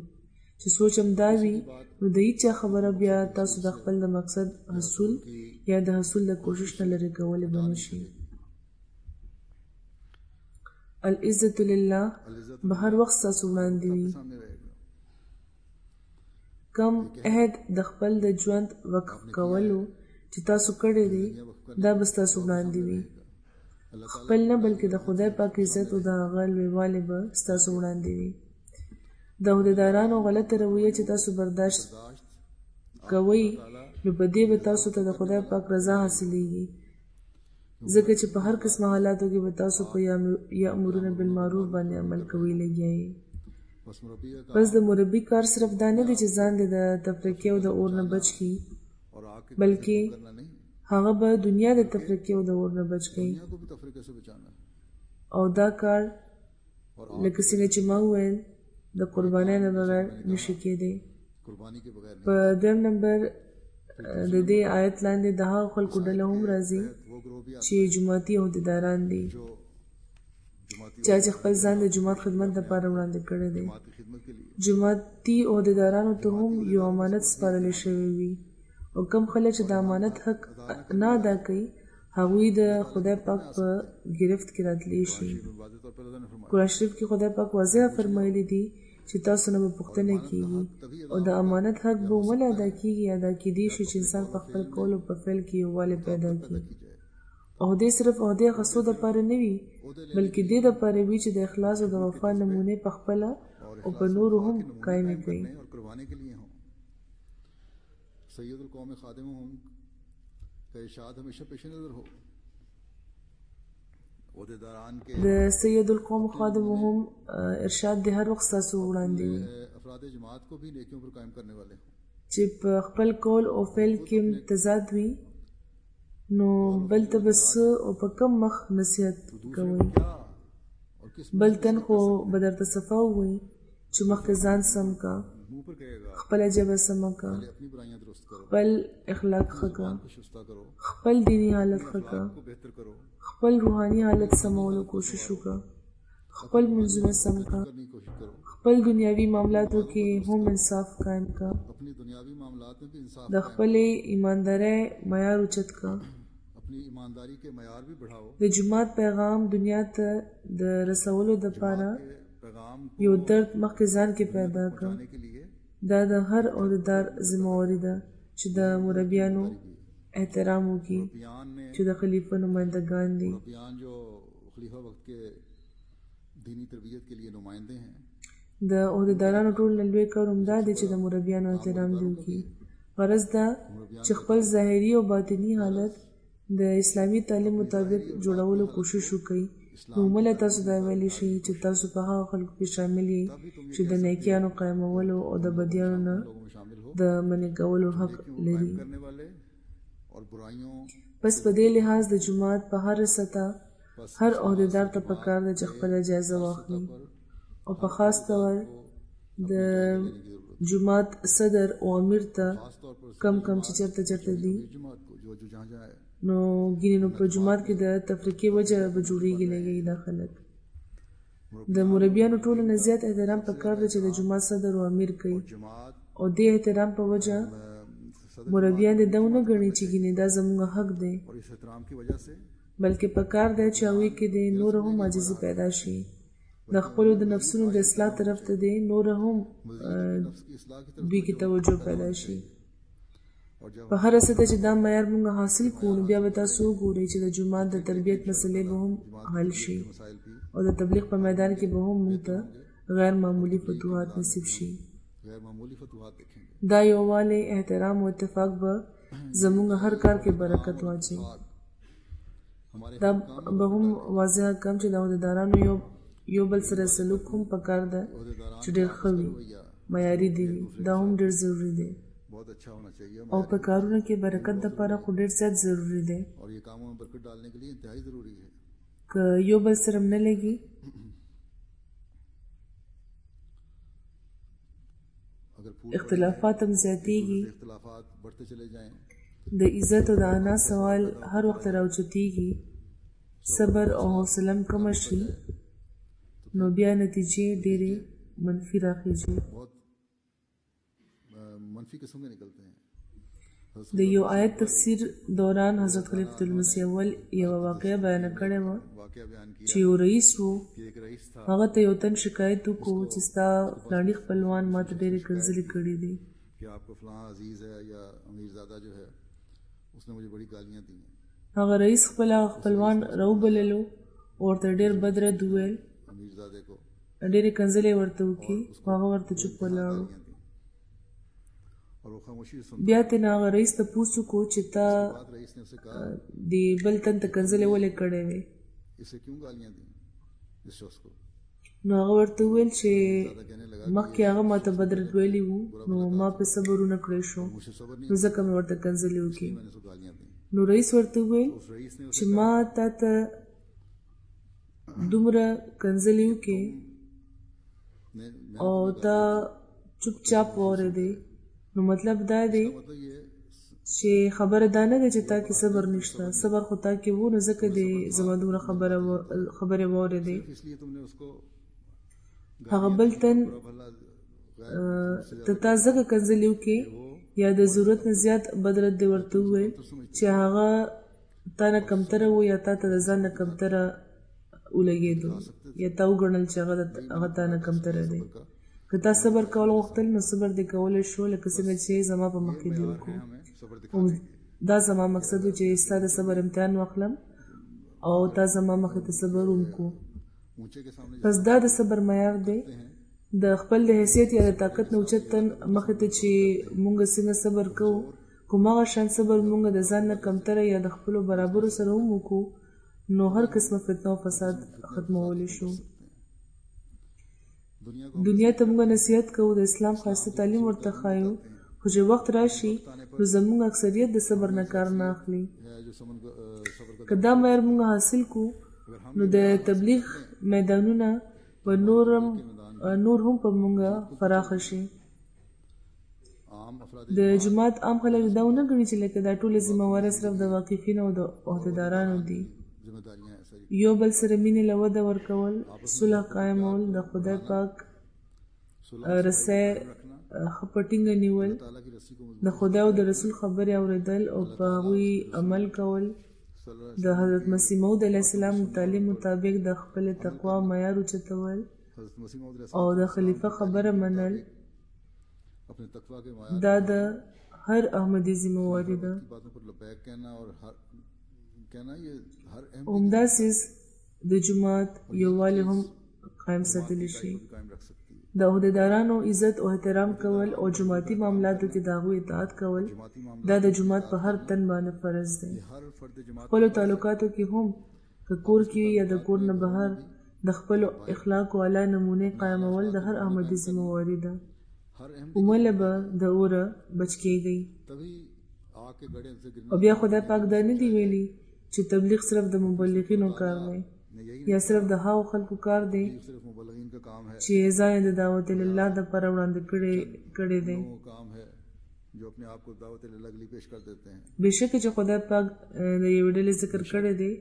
چې سوچم دا وي نو د هیچا خبره بیا تاسو د خپل د مقصد حصول یا د حصول د کوشش نه لرې کولی به نشي. العزت لله به هر وخت ستاسو وړاندې وي. सामने रहेगा. کم عهد د خپل د ژوند وقف کولو چې تاسو کړی دی دا به ستاسو وړاندې وي. خپل نه بلکې د خدای پاک عزت او د هغه لویوالی به ستاسو وړاندې وي. د عہدیدارانو غلطه رویه چې تاسو برداشت کوئ نو په دې به تاسو ته د خدای پاک رضا حاصلیږي، ځکه چې په هر قسمه حالاتو کې به تاسو په یامرون بالمعروف باندې عمل کوئ لګیایئ. बस मुरब्बी का بس د مربي کار صرف دا نه دی چې ځان دې د تفریقې او د اور نه بچ کړي، और आग के بلکې करना नहीं. هغه به دنیا د تفریقې او د اور نه بچ کړي. दुनिया को भी तफरीके से बचाना है. او دا کار لکه څنګه چې ما وویل د قربانۍ نه بغیر نشي کېدی. कुर्बानी के बगैर नहीं. په دویم نمبر د دې آیت لاندې د هغو خلکو ډله هم راځي वो ग्रोह भी چې جماعتي عہدیداران دي जो जमाती چا چې خپل ځان د جماعت خدمت لپاره وړاندې کړی دی. जमाती खिदमत के लिए جماعتي عہدیدارانو ته هم یو امانت سپارلی شوی وي او کم خلک چې د امانت حق نه ادا کوي هغوی د خدای پاک په ګرفت کې راتلی شي. वाज़ेह तौर पर अल्लाह ने फरमाया قرآن شریف کې خدای پاک واضح فرمایلی دي چې تاسو نه به پوښتنه کیږي او د امانت حق به ومنه ادا کیږي. ادا کیدی شي چې انسان په خپل قول او په فعل کې یووالی پیدا کړي. عہدې صرف عہدې اخیستو دپاره نه وي بلکې دې دپاره وي چې د اخلاص او د وفا نمونې په خپله او په نورو هم قایمې کړي. और करवाने के लिए हों. सैयदुल कौम खादिमुहुम का इरशाद हमेशा पेश नज़र हो. ओहदेदारान के د سید القوم خادمهم ارشاد د هر وخت ستاسو وړاندې وي अफराद जमात को भी नेकियों पर कायम करने वाले हों. چې په خپل قول او فعل کې تضاد وي نو بل ته به څه او په کم مخ نصیحت کوئ. और किस بل تن خو به درته صفا ووایي چې مخکې ځان سم کا، मुंह पर कहेगा خپله ژبه سمه کا، अपनी बुराइयां दुरुस्त करो, خپل اخلاق ښه کا، को शुस्ता करो, خپل دینی حالت ښه کا، को बेहतर करो, خپل روحاني حالت سمولو کوشش وکړه، خپل منځونه سم کا، करने की कोशिश करो. خپل دنیاوي معاملاتو کې هم انصاف قائم کا، अपनी दुनियावी मामलात में भी इंसाफ د خپلې ایماندارۍ معیار اوچت کا. अपनी ईमानदारी के मयार भी बढ़ाओ. د جماعت پیغام دنیا ته د رسولو دپاره पैगाम یو درد مخکې ځان کې پیدا کړه. पाने के लिए دا د هر عہدیدار ذمہواری ده چې د مربیانو احترام وکړي बयान ने چې د خلیفه نمائندگان دي. बयान जो खलीफा वक्त के दीनी तरबियत के लिए नुमाइंदे हैं د عہدیدارانو ټول نه لوی کار همدا دی چې د مربیانو احترام دې وکړي. غرض دا چې خپل ظاهري او باطني حالت د اسلامي تعلیم مطابق جوړولو کوشش وکړي. نو عموماً تاسو دا ویلی شئ چې تاسو په هغه خلکو کې شامل یئ چې د نیکیانو قایمولو او د بدیانو نه د منع کولو حق لري. بس په دې لحاظ د جماعت په هر سطح هر عہدیدار ته پکار ده چې خپله جایزه واخلي او په خاص طور د جماعت صدر او امیر ته کم چې چرته دي نو ګینې نو په جماعت کې د تفریقې وجه به جوړېږي لګي دا خلک. د مربیانو ټولو نه زیات احترام پکار ده چې د جماعت صدر او امیر کوي او دې احترام په وجه مربیان دې دا ونه ګڼي چې ګینې دا زموږ حق دی، بلکې پکار دی چې هغوی کې د نور هم عاجزي پیدا شي، د خپلو د نفسونو د اصلاح طرف ته دی نور هم دوی کې توجه پیدا شي. په هر سطح چې دا معیار موږ حاصل کړو نو بیا به تاسو وګورئ چې د جومات د تربیت مسلې به هم حل شي او د تبلیغ په میدان کې به هم موږ ته غیر معمولی فتوحات نصیب شي. دا یووالی، احترام او اتفاق به زموږ هر کار کې برکت واچوي. دا به هم واضح کم چې د عہدیدارانو یو بل سره سلوک هم پکار ده چې ډېر ښه وي، معیاري دي وي. دا هم ډېر ضروري دی او په کارونو کې برکت دپاره خو ډېر زیات ضروري دی. که یو بل سره نه لګي اختلافات هم زیاتېږي، د عزت او د انا سوال هر وخت راوچتېږي، صبر او حوصله هم کمه شي نو بیا نتیجې ډېرې منفي راخیږي. د یو آیت تفسیر دوران حضرت خلیفۃ المسیح اول یوه واقعه بیان کړې وه چې یو رئیس و، هغه ته یو تن شکایت وکړو چې ستا فلاني خپلوان ما ته ډېرې کنځلې کړي دي. هغه رئیس خپل خپلوان راوبللو او ورته ډېر بد رد وویل، ډېرې کنځلې ورته وکړي، خو هغه ورته چوپ ولاړ. بیا ترې هغه رئیس تپوس وکړو چې تا د بل تن ته کنځلې ولې کړې وې؟ نو هغه ورته وویل چې مخکې هغه ما ته بد رد ویلي وو نو ما پې صبر ونه کړی شو نو ځکه مې ورته کنځلې وکړې. نو رئیس ورته وویل چې ما تا ته دومره کنځلې وکړې او تا چوپ چاپ واورېدې، نو مطلب دا دی چې خبره دا نه ده چې تا کې صبر نشته، صبر خو تا کې وو نو ځکه دې زما دومره خبرې واورېدې. هغه بل تن ته تا ځکه کنځلې وکړې یا د ضرورت نه زیات بد رد دې ورته وویل چې هغه تا نه کمتره و یا تا ته د ځان نه کمتره ولګېدو یا تا وګڼل چې هغه تا نه کمتره دی. که تا صبر کول غوښتل نو صبر دې کولی شو لکه څنګه چې زما په مخ کې دې وکړو. دا زما مقصد و چې ستا د صبر امتحان واخلم او تا زما مخې ته صبر وکړو. پس دا د صبر معیار دی، د خپل د حیثیت یا د طاقت نه اوچت تن مخې ته چې مونږ څنګه صبر کوو، کوم هغه شان صبر مونږ د ځان نه کمتره یا د خپلو برابرو سره هم وکړو نو هر قسمه فتنه او فساد ختمولی شو. دنیا ته موږ نصیحت کوو، د اسلام ښایسته تعلیم ورته ښایو، خو چې وخت راشي نو زموږ اکثریت د صبر نه کار نه اخلي. که دا معیار موږ حاصل کړو نو د تبلیغ میدانونه به نور هم په موږ فراخه شي. د جماعت عام خلک دا ونه ګڼي چې لکه دا ټوله ذمهواري صرف د واقفینو او د عهدیدارانو دي. یو بل سره مینې له وده ورکول، صلح قایمول، د خدای پاک رسۍ ښه په ټینګه نیول، د خدای او د رسول خبرې اورېدل او په هغوی عمل کول، د حضرت مسیح موعود علیه السلام تعلیم مطابق د خپلې تقوا معیار اوچتول او د خلیفه خبره منل، دا د هر احمدي ذمهواري ده. همداسې د جماعت یووالی هم قایم ساتلی شي. د عہدیدارانو عزت او احترام کول او جماعتي معاملاتو کې د هغوی اطاعت کول دا د جماعت په هر تن باندې فرض دی. خپلو تعلقاتو کې هم که کور کې یا د کور نه بهر د خپلو اخلاقو اعلی نمونې قایمول د هر احمدي ذمہواري ده. اومله به د اوره بچ کېږئ. او بیا خدای پاک دا نه دی ویلي چې تبلیغ صرف د مبلغینو کار دی یا صرف د هاو خلکو کار دی چې ځان د دعوت الله د پر وړاندې کړي دی. بېشکه چې خدای پاک د یو ډلې ذکر کړی دی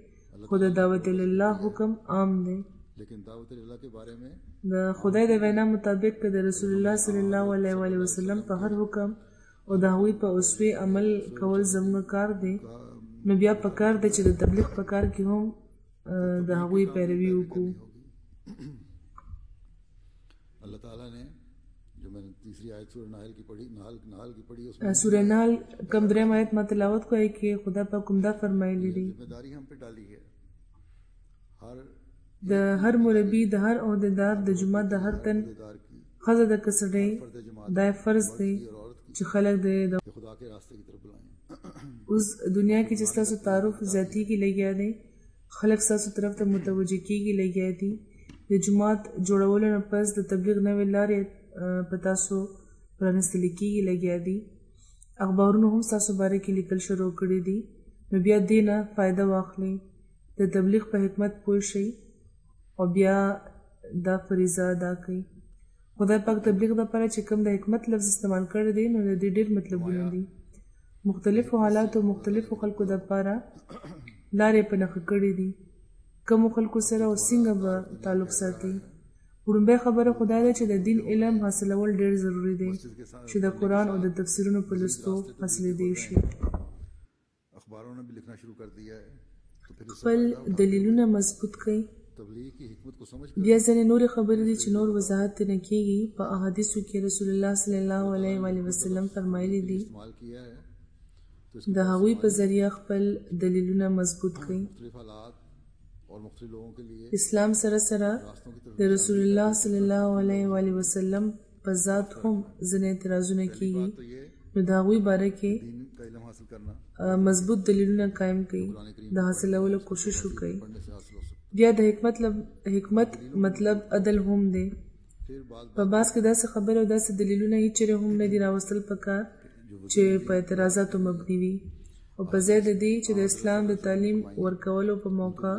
خو د دعوت الله حکم عام دی. د خدای د وینا مطابق که د رسول الله صلی الله علیه وسلم په هر حکم او د هغوی په اسوې عمل کول زموږ کار دی نو بیا په کار دی چې د تبلیغ په کار کې هم د هغوی پیروي وکړو. اللہ تعالیٰ نے جو میں نے تیسری آیت سورہ نحل کی پڑھی اس سورہ نحل کم دریم آیت ما تلاوت کوي کې خدا پاک کوم دا فرمایلی دی ذمہ داری ہم پہ ڈالی ہے د هر مربی د هر عہدیدار د جماعت د هر تن خزه د کسړې دا فرض دی چې خلک د خدا کے راستے کی طرف بلائیں. اوس دنیا کې چې تاسو تعارف ذاتی کې لګیا دی خلک تاسو طرف ته متوجه کیږي لګیا دي. د جماعت جوړولو نه پس د تبلیغ نوې لارې په تاسو پرانستل کیږي لګیا دي. اخبارونو هم تاسو باره کې لیکل شروع کړي دي نو بیا دې نه فایده واخلئ د تبلیغ په حکمت پوه شئ او بیا دا فریضه ادا کړئ. خدای پاک تبلیغ دپاره چې کوم د حکمت لفظ استعمال کړی دی نو د دې ډېر مطلبونه دي. مختلفو حالاتو مختلفو خلکو دپاره لارې په نښه کړي دي کومو خلکو سره او څنګه به تعلق ساتي. وړومبۍ خبره خدای ده چې د دین علم حاصلول ډېر ضروري دی چې د قرآن او د تفسیرونو په لوستو حاصلېدی شي. خپل دلیلونه مضبوط کړئ. بیا ځینې نورې خبرې دي چې نور وضاحت ترې نه کېږي. په احادیثو کې رسول الله صلی الله علیه وسلم فرمایلی دي د هغوی په ذریعه خپل دلیلونه مضبوط کړئ. اسلام سره سره د رسول الله صلی الله علیه وسلم په ذات هم ځینې اعتراضونه کېږي نو د هغوی باره کې مضبوط دلیلونه قایم کړئ د حاصلولو کوشش وکړئ. بیا د حکمت مطلب عدل هم دی. په بعض کې داسې خبرې او داسې دلیلونه هیڅ چېرې هم نه دي راوستل پکار چې په اعتراضاتو مبني وي او په ځای د دې چې د اسلام د تعلیم ورکولو په موقع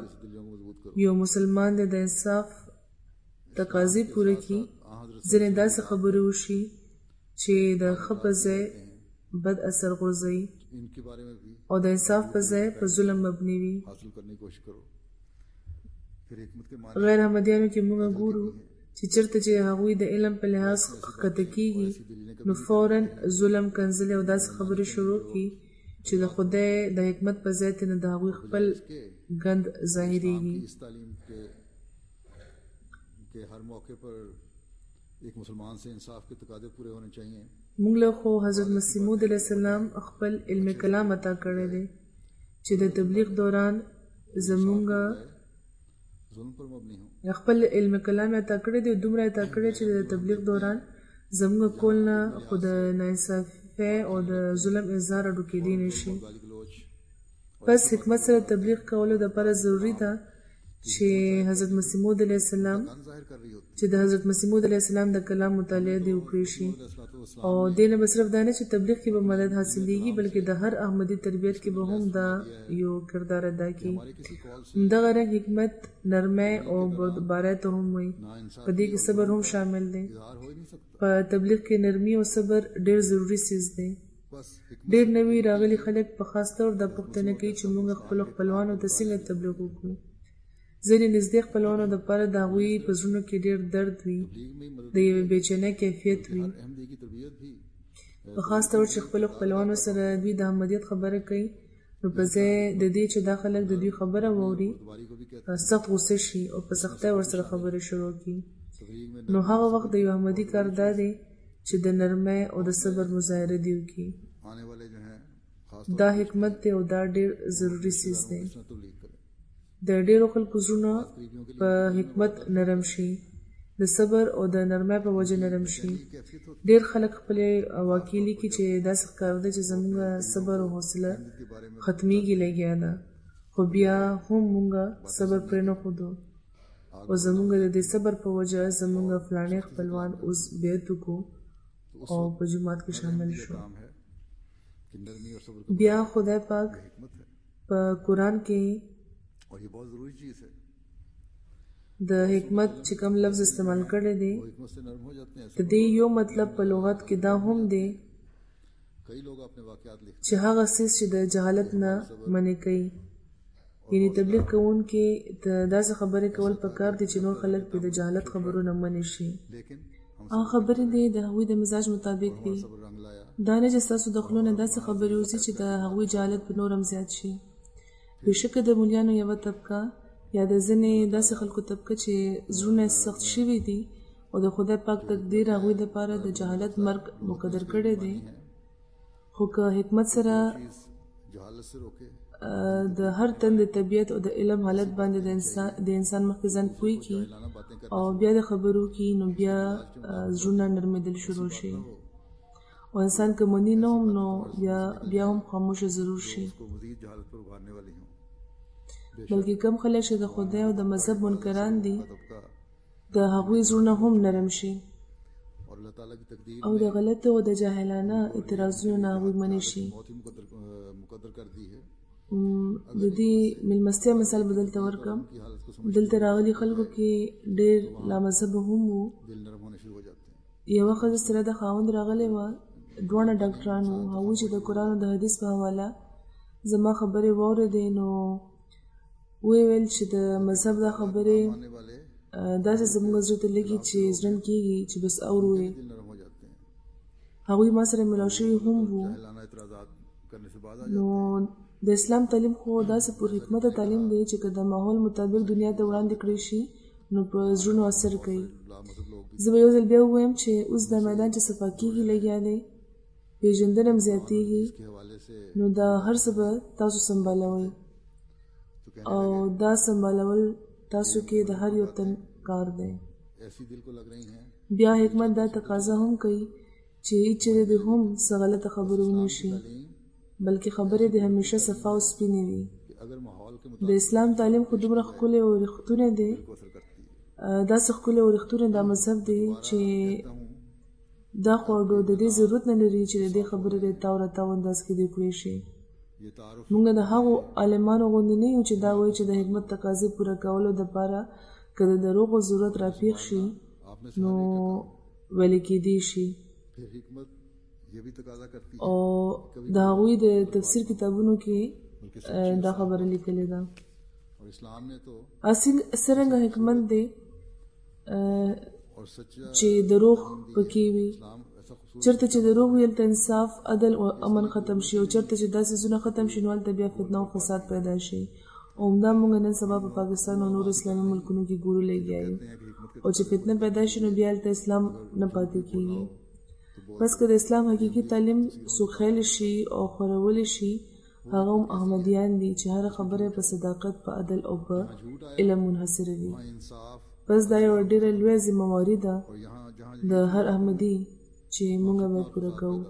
یو مسلمان د انصاف تقاضې پوره کړي ځینې داسې خبرې وشي چې د ښه په ځای بد اثر غورځوي او د انصاف په ځای په ظلم مبني وي. غیر احمدیانو کې موږ ګورو چې چېرته چې هغوی د علم په لحاظ ښکته کېږي نو فوراً ظلم کنځلې او داسې خبرې شروع کړي چې د خدای د حکمت په ځای ته نه د هغوی خپل ګند ظاهرېږي. موږ له خو حضرت مسیح موعود علیه السلام خپل علم کلام عطا کړی دی چې د تبلیغ دوران زمونږ خپل علم کلام عطا کړی دی دومره عطا کړی چې د تبلیغ دوران زمونږ کول نه خو د ناانصافۍ او د ظلم اظهار اډوکېدی نه شي. پس حکمت سره تبلیغ کولو دپاره ضروري ده چې حضرت مسیح موعود علیه السلام چې د حضرت مسیح موعود علیه السلام د کلام مطالعه دې وکړی شي او دې نه به صرف دا نه چې تبلیغ کې به مدد حاصلېږي بلکې د هر احمدي تربیت کې به هم دا یو کردار ادا کړي. همدغه رنګ حکمت نرمۍ او بردبارۍ ته هم وایي. په دې کې صبر هم شامل دی. په تبلیغ کې نرمي او صبر ډېر ضروري څیز دی. ډېر نوي راغلي خلک په خاص طور دا پوښتنه کوي چې موږ خپلو خپلوانو ته څنګه تبلیغ وکړو. ځینې نږدې خپلوانو دپاره د هغوی په زړونو کې ډېر درد وي د یوې بېچینۍ کیفیت وي په خاص طور چې خپلو خپلوانو سره دوی د احمدیت خبره کوي نو په ځای د دې چې دا خلک د دوی خبره واوري سخت غوسه شي او په سختۍ ورسره خبرې شروع کړي نو هغه وخت د یو احمدي کار دا دی چې د نرمۍ او د صبر مظاهره دې وکړي. دا حکمت دی او دا ډېر ضروري څیز دی. د ډېرو خلکو زړونه په حکمت نرم شي د صبر او د نرمۍ په وجه نرم شي. ډېر خلک خپلې واقعې لیکي چې داسې ښکار دی چې زموږ صبر او حوصله ختمیږي لګیا ده، خو بیا هم موږ صبر پرې نه ښودو او زموږ د دې صبر په وجه زموږ فلانې خپلوان اوس بیعت وکړو او په جومات کې شامل شو. بیا خدای پاک په قرآن کې د حکمت چې کوم لفظ استعمال کړی دی د دې یو مطلب په لغت کې دا هم دی چې هغه څیز چې د جهالت نه منع کوي، یعنی تبلیغ کوونکي ته داسې خبرې کول پکار دي چې نور خلک پرې د جهالت خبرو نه منع شي. هغه خبرې دي د هغوی د مزاج مطابق دي، دا نه چې ستاسو د خولو نه داسې خبرې وځي چې د هغوی جهالت په نور هم زیات شي. بېشکه د مولیانو یوه طبقه یا د ځینې داسې خلکو طبقه چې زړونه سخت شوي دي او د خدای پاک تقدیر هغوی دپاره د جهالت مرګ مقدر کړی دی، خو که حکمت سره د هر تن د طبیعت او د علم حالت باندې د انسان مخکې ځان پوه کړي او بیا د خبرو کې نو بیا زړونه نرمېدل شروع شي او انسان که مني نه هم نو بیا هم خاموشه ضرور شي. بلکې کم خلک چې د خدای او د مذهب منکران دي د هغوی زړونه هم نرم شي او د غلطو او د جاهلانه اعتراضونو نه هغوی منع شي. د دې مېلمستیا مثال به دلته ورکړم. دلته راغلي خلکو کې ډېر لامذهبه هم وو. یوه ښځه سره د خاوند راغلی وه، دواړه ډاکټران وو. هغوی چې د قرآن او د حدیث په حواله زما خبرې واورېدې نو ویې ویل چې د مذهب دا خبرې داسې زموږ زړه ته لګي چې زړه کېږي چې بس اورو یې. هغوی ما سره ملاو شوي هم وو. نو د اسلام تعلیم خو داسې پر حکمته تعلیم دی چې که د ماحول مطابق دنیا ته وړاندې کړی شي نو په زړونو اثر کوي. زه به یو ځل بیا ووایم چې اوس دا میدان چې صفا کېږي لګیا دی، پېژندنه هم زیاتېږي، نو دا هر څه به تاسو سنبالوئ او دا سنبالول تاسو کې د هر یو تن کار دی. بیا حکمت دا تقاضا هم کوي چې هیچېرې دې هم څه غلطه خبرې ونه شي، بلکې خبرې دې همیشه صفا او سپینې وي. د اسلام تعلیم خو دومره ښکلی او رښتونی دی، داسې ښکلی او رښتونی دا مذهب دی چې دا خو د دې ضرورت نه لري چې د دې خبرې د تاو راتاو انداز کې دې کړی شي. موږ د هغو عالمانو غوندې نه یو چې دا وایي چې د حکمت تقاضې پوره کولو دپاره که د دروغو ضرورت راپېښ شي نو ویلې کېدی شي. او د هغوی د تفسیر کتابونو کې دا خبره لیکلې ده. څرنګه حکمت دی چې دروغ پکې وي، چرته چې دروغ ویل ته انصاف، عدل او امن ختم شي، او چرته چې دا څیزونه ختم شي نو هلته بیا فتنه او فساد پیدا شي. او همدا موږ نن سبا په پاکستان او نور اسلامي ملکونو کې ګورو لګیا یو، او چې فتنه پیدا شي نو بیا هلته اسلام نه پاتې کېږي. بس که د اسلام حقیقي تعلیم سوخیل شي او خورول شي، هغه هم احمدیان دي چې هر خبره په صداقت، په عدل او په علم منحصره وي. بس دا یو ډېره لویه ذمهواري ده د هر احمدي چې موږ باید پوره کوو.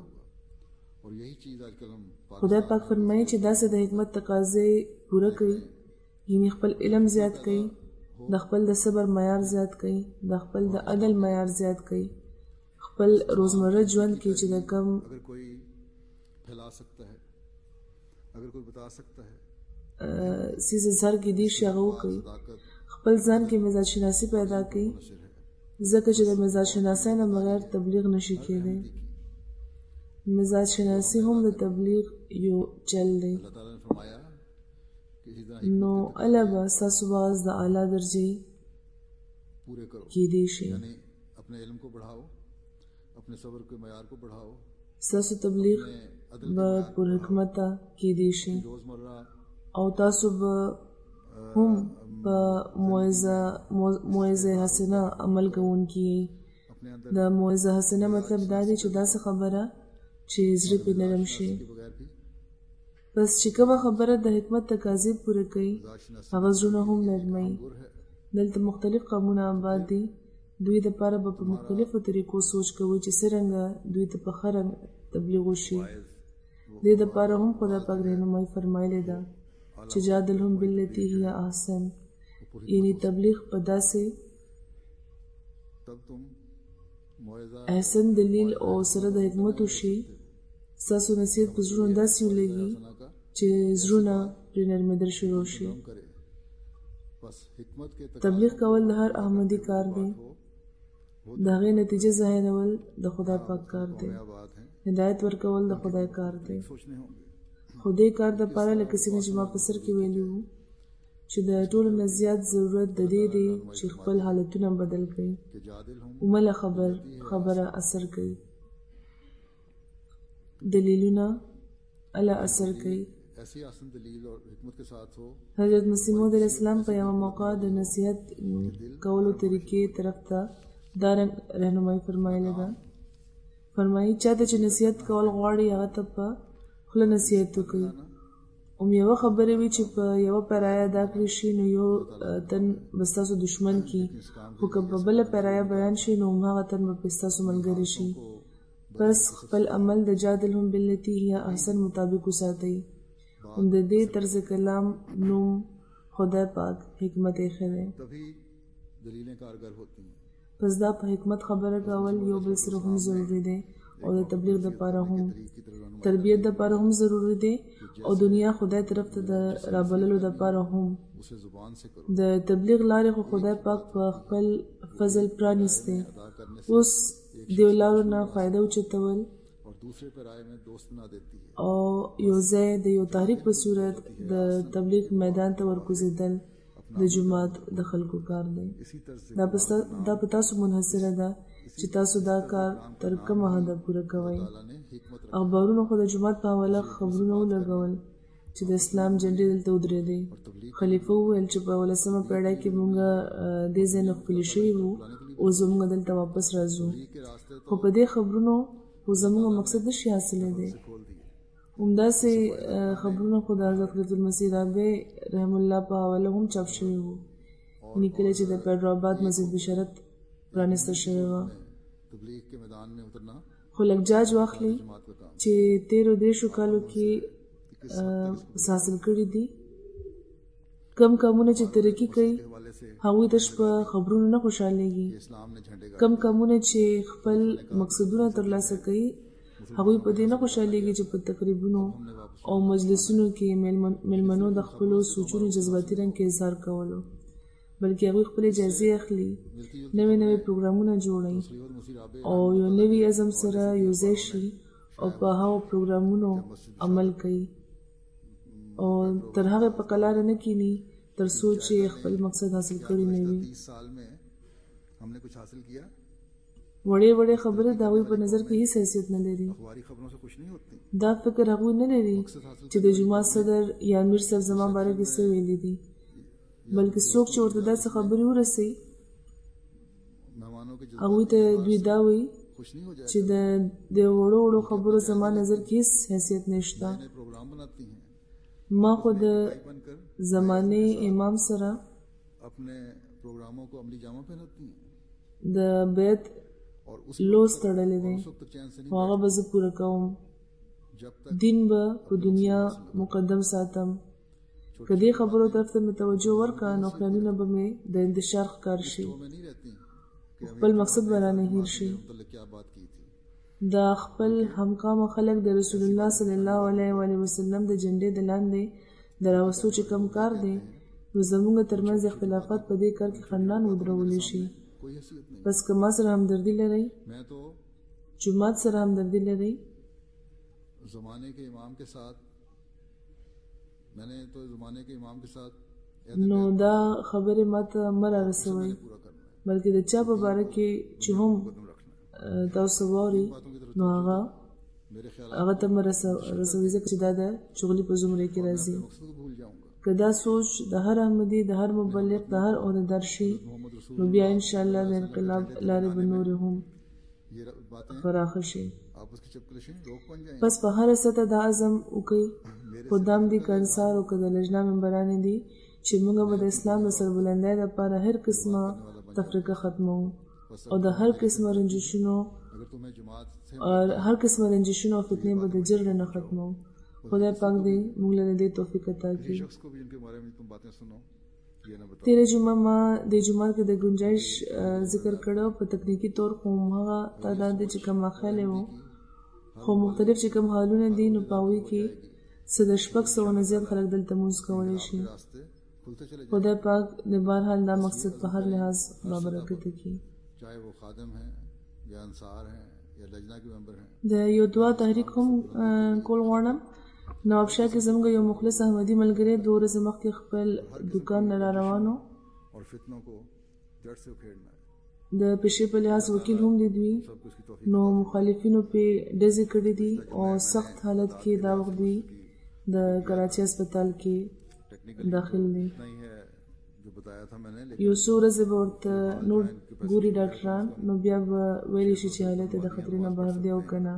خدای پاک فرمایي چې داسې د حکمت تقاضې پوره کوي، یعنې خپل علم زیات کوي، د خپل د صبر معیار زیات کوي، د خپل د عدل معیار زیات کوي، خپل روزمره ژوند کې چې د کم څیز اظهار کېدی شي هغه وکړي. خپل ځان کې مزاج شناسي پیدا کړي، ځکه چې د مزاج شناسۍ نه بغیر تبلیغ نشي کېدی. مزاج شناسي هم د تبلیغ یو چل دی. نو اله به ستاسو باز د اعلی درجې کېدی شي. ستاسو تبلیغ به پر حکمته کېدی شي او تاسو به هم په موعظه حسنه عمل کوونکي یئ. د موعظه حسنه مطلب دا دی چې داسې خبره چې زړه پرې نرم شي. بس چې کومه خبره د حکمت تقاضې پوره کوي هغه زړونه هم نرموي. دلته مختلف قومونه آباد دي، دوی دپاره به په مختلفو طریقو سوچ کوي چې څرنګه دوی ته په ښه رنګ تبلیغ وشي. دې دپاره هم خدای پاک رهنمایي فرمایلې ده چې جادلهم بالتي هي احسن، یعنی تبلیغ په داسې احسن دلیل او سره د حکمت وشي، ستاسو نصیحت په زړونو داسې ولګي چې زړونه پرې نرمېدل شروع شي. تبلیغ کول د هر احمدي کار دی، د هغې نتیجه ظاهرول د خدای پاک کار دی، هدایت ورکول د خدای کار دی. خو دې کار دپاره لکه څنګه چې ما په سر کې ویلي وو چې د ټولو نه زیات ضرورت د دې دی چې خپل حالتونه بدل کړئ. عمله خبره اثر کوي، دلیلونه الله اثر کوي. حضرت مسیح موعود علیه السلام په یوه موقع د نصیحت کولو طریقې طرف ته دا رهنمایي فرمایله ده. فرمایي چاته چې نصیحت کول غواړي هغه ته په خوله نصیحت وکړي. یوه خبرې وي چې په یوه پیرایه ادا کړې شي نو یو تن به ستاسو دشمن کي، خو که په بله پیرایه بیان شي نو هماغه تن به پرې ستاسو ملګری شي. پس خپل عمل د جادلهم بالتي هي احسن مطابق وساتئ. د دې طرز کلام نوم خدای پاک حکمت ایښی دی. پس دا په حکمت خبره کول یو بل سره هم ضروري دی او د تبلیغ دپاره هم، تربیت دپاره هم ضروري دی او دنیا خدای طرف ته د رابللو دپاره هم. د تبلیغ لارې خو خدای پاک په خپل فضل پرانیستې. اوس دیو لارو نه فایده اوچتول او یو ځای د یو تحریک په صورت د تبلیغ میدان ته ورکوزېدل د جومات د خلکو کار دی. دا په تاسو منحصره ده چې تاسو دا کار تر کومه حده پوره کوئ. اخبارونو خو د جومات په حواله خبرونه ولګول چې د اسلام جنډې دلته ودرېدې. خلیفه وویل چې په 18مه پېړۍ کې موږ دې ځای نه ښکلي شوي وو، اوس به موږ دلته واپس راځو. خو په دې خبرونو خو زموږ مقصد نشي حاصلېدی. همداسې خبرونه خو د حضرت قدرت المسیح رابع رحم الله په حواله هم چاپ شوي وو، یعنې کله چې د پیډرآباد مسجد بشارت پرانیسته شوې وه. خو لږ جاج واخلئ چې 13 کالو کې حاصل کړي دي. کم کامونه چې ترقي کوي هغوی تش په خبرونو نه خوشحالېږي. کم کامونه چې خپل مقصدونه ترلاسه کوي هغوی په دې نه خوشحالېږي چې په تقریبونو او مجلسونو کې میلمنو د خپلو سوچونو جذباتي رنګ کې اظهار کولو، بلکې هغوی خپلې جایزې اخلي، نوې پروګرامونه جوړوي او یو نوي عزم سره یو ځای شي او په هغو پروګرامونو عمل کوي او تر هغې په قلاره نه کیني تر څو چې خپل مقصد حاصل کړی نه وي. وړې خبرې د هغوی په نظر کې هیڅ حیثیت نه لري. دا فکر هغوی نه لري چې د جومات صدر یا امیر صاحب زما باره کې څه ویلي دي، بلکې څوک چې ورته داسې خبرې ورسوي هغوی ته دوی دا وایي چې د وړو خبرو زما نظر کې هیڅ حیثیت نشته. ما خو د زمانې امام سره د بیت لوز تړلی دی خو هغه به زه پوره کوم. دین به په دنیا مقدم ساتم. که دې خبرو طرف ته مې توجه ورکړه نو خیالونه به مې د انتشار ښکار شي، خپل مقصد به رانه هیر شي. دا خپل همکامه خلک د رسول الله صلی الله علیه وسلم د جنډې د لاندې د راوستو چې کم کار دی نو زموږ ترمنځ اختلافات په دې کار کې خندان ودرولی شي. پس که ما سره همدردي لرئ، جومات سره همدردي لرئ، نو دا خبرې ما ته مه رارسوئ، بلکې د چا په باره کې چې هم تاسو واورئ نو هغه ته مه رسوئ، ځکه چې دا د چغلي په زمرې کې راځي. که دا سوچ د هر احمدي، د هر مبلغ، د هر عهدهدار شي نو بیا انشاءالله د انقلاب لارې به نورې هم پراخه شي. پس په هره سطح دا عزم وکړئ، خدام دي که انصار او که د لجنا ممبرانې دي چې موږ به د اسلام د سربلندۍ لپاره هر قسمه تفرقه ختموو او د هر قسمه رنجشونو अगर तुम्हें जमात से और हर किस्म रंजिशों और फितने ब जर न ख़त्म हो खुदा पाक दे मुगल ने दे तौफीक अता की शख्स को भी जिनके बारे में तुम बातें सुनो ये ना बताओ तेरे जुमा मा दे जुमा के द गुंजाइश जिक्र करो په تکنیکی طور خو هغه تعداد چې کوم خاله وو خو مختلف چې کوم حالونه دي نو پاوي کې صد شپږ سو نه زیات خلک دلته موږ کولای شي रास्ते खुलते चले जाए خدا پاک د بهرحال دا مقصد په هر لحاظ بابرکت کی चाहे वो खादिम हैं या अंसार हैं या लजना के मेंबर हैं د یو دعا تحریک هم کول غواړم نواب شاه کې زموږ یو مخلص احمدي ملګری د ورځې مخکې خپل دکان نه را روانو और फितनों को जड़ से उखेड़ना है د پیشې په لحاظ وکیل هم دي دوی सबको इसकी तौफीक نو مخالفینو په ډزې کړې دي او سخت حالت کې دا وخت دوی د کراچي هسپتال کې टेक्निकल داخل دي नहीं है जो बताया था मैंने یو څو ورځې به ورته نور ګوري ډاکټران نو بیا به ویلی شي چې حالت یې د خطرې نه بهر دی او که نه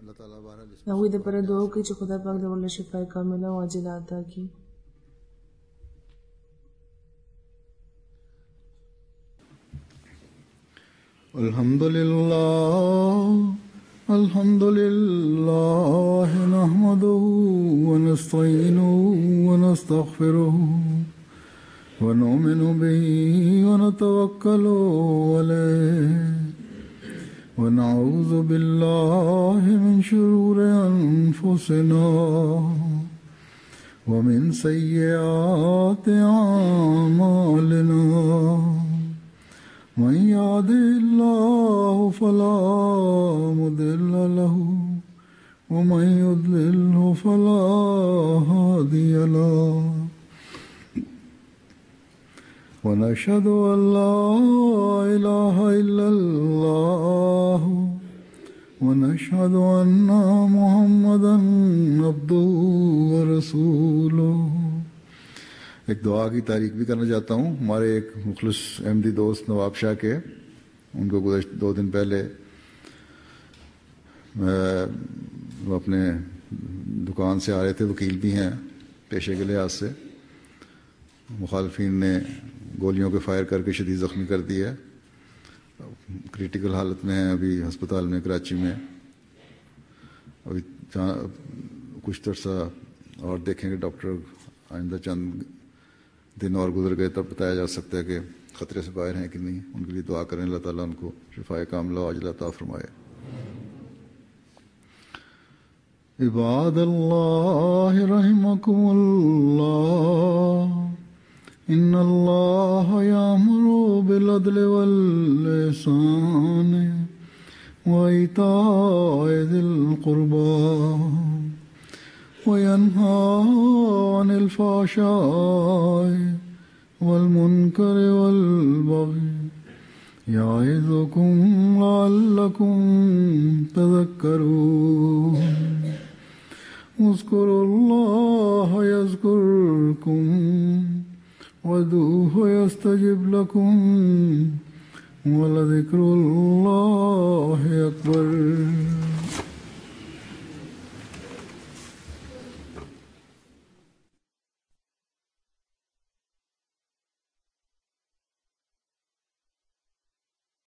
अल्लाह ताला बहरहाल इस هغوی دپاره دعا وکړي چې خدای پاک د ورله شفای کامله او عاجله عطا کړي الحمد لله نحمده ونستعينه ونستغفره ونؤمن به ونتوكل عليه ونعوذ بالله من شرور أنفسنا ومن سيئات أعمالنا من يهده الله فلا مضل له ومن يضلله فلا هادي له ونشهد أن لا إله إلا الله ونشهد أن محمدا عبده ورسوله एक दुआ की तारीफ भी करना चाहता हूँ हमारे एक मुखलिस अहमदी दोस्त नवाब शाह के उनको गुज़श्ता 2 दिन पहले वो अपने दुकान से आ रहे थे वकील भी हैं पेशे के लिहाज से मुखालफिन ने गोलियों के फायर करके शदीद ज़ख्मी कर दिया क्रिटिकल हालत में है अभी अस्पताल में कराची में अभी कुछ तरसा और देखेंगे डॉक्टर आइंदा चंद दिन और गुजर गए तब बताया जा सकता है कि ख़तरे से बाहर हैं कि नहीं उनके लिए दुआ करें अल्लाह ताला उनको शिफाए कामिला अजला अता फरमाए इबादल्लाह रहमकुमुल्लाह इन्नल्लाह यामुरु बिल अदलि वल इहसान व इताइ ज़िल क़ुर्बा وينهى عن الفحشاء والمنكر والبغي يعظكم لعلكم تذكرون اذكروا الله يذكركم وادعوه يستجب لكم ولذكر الله أكبر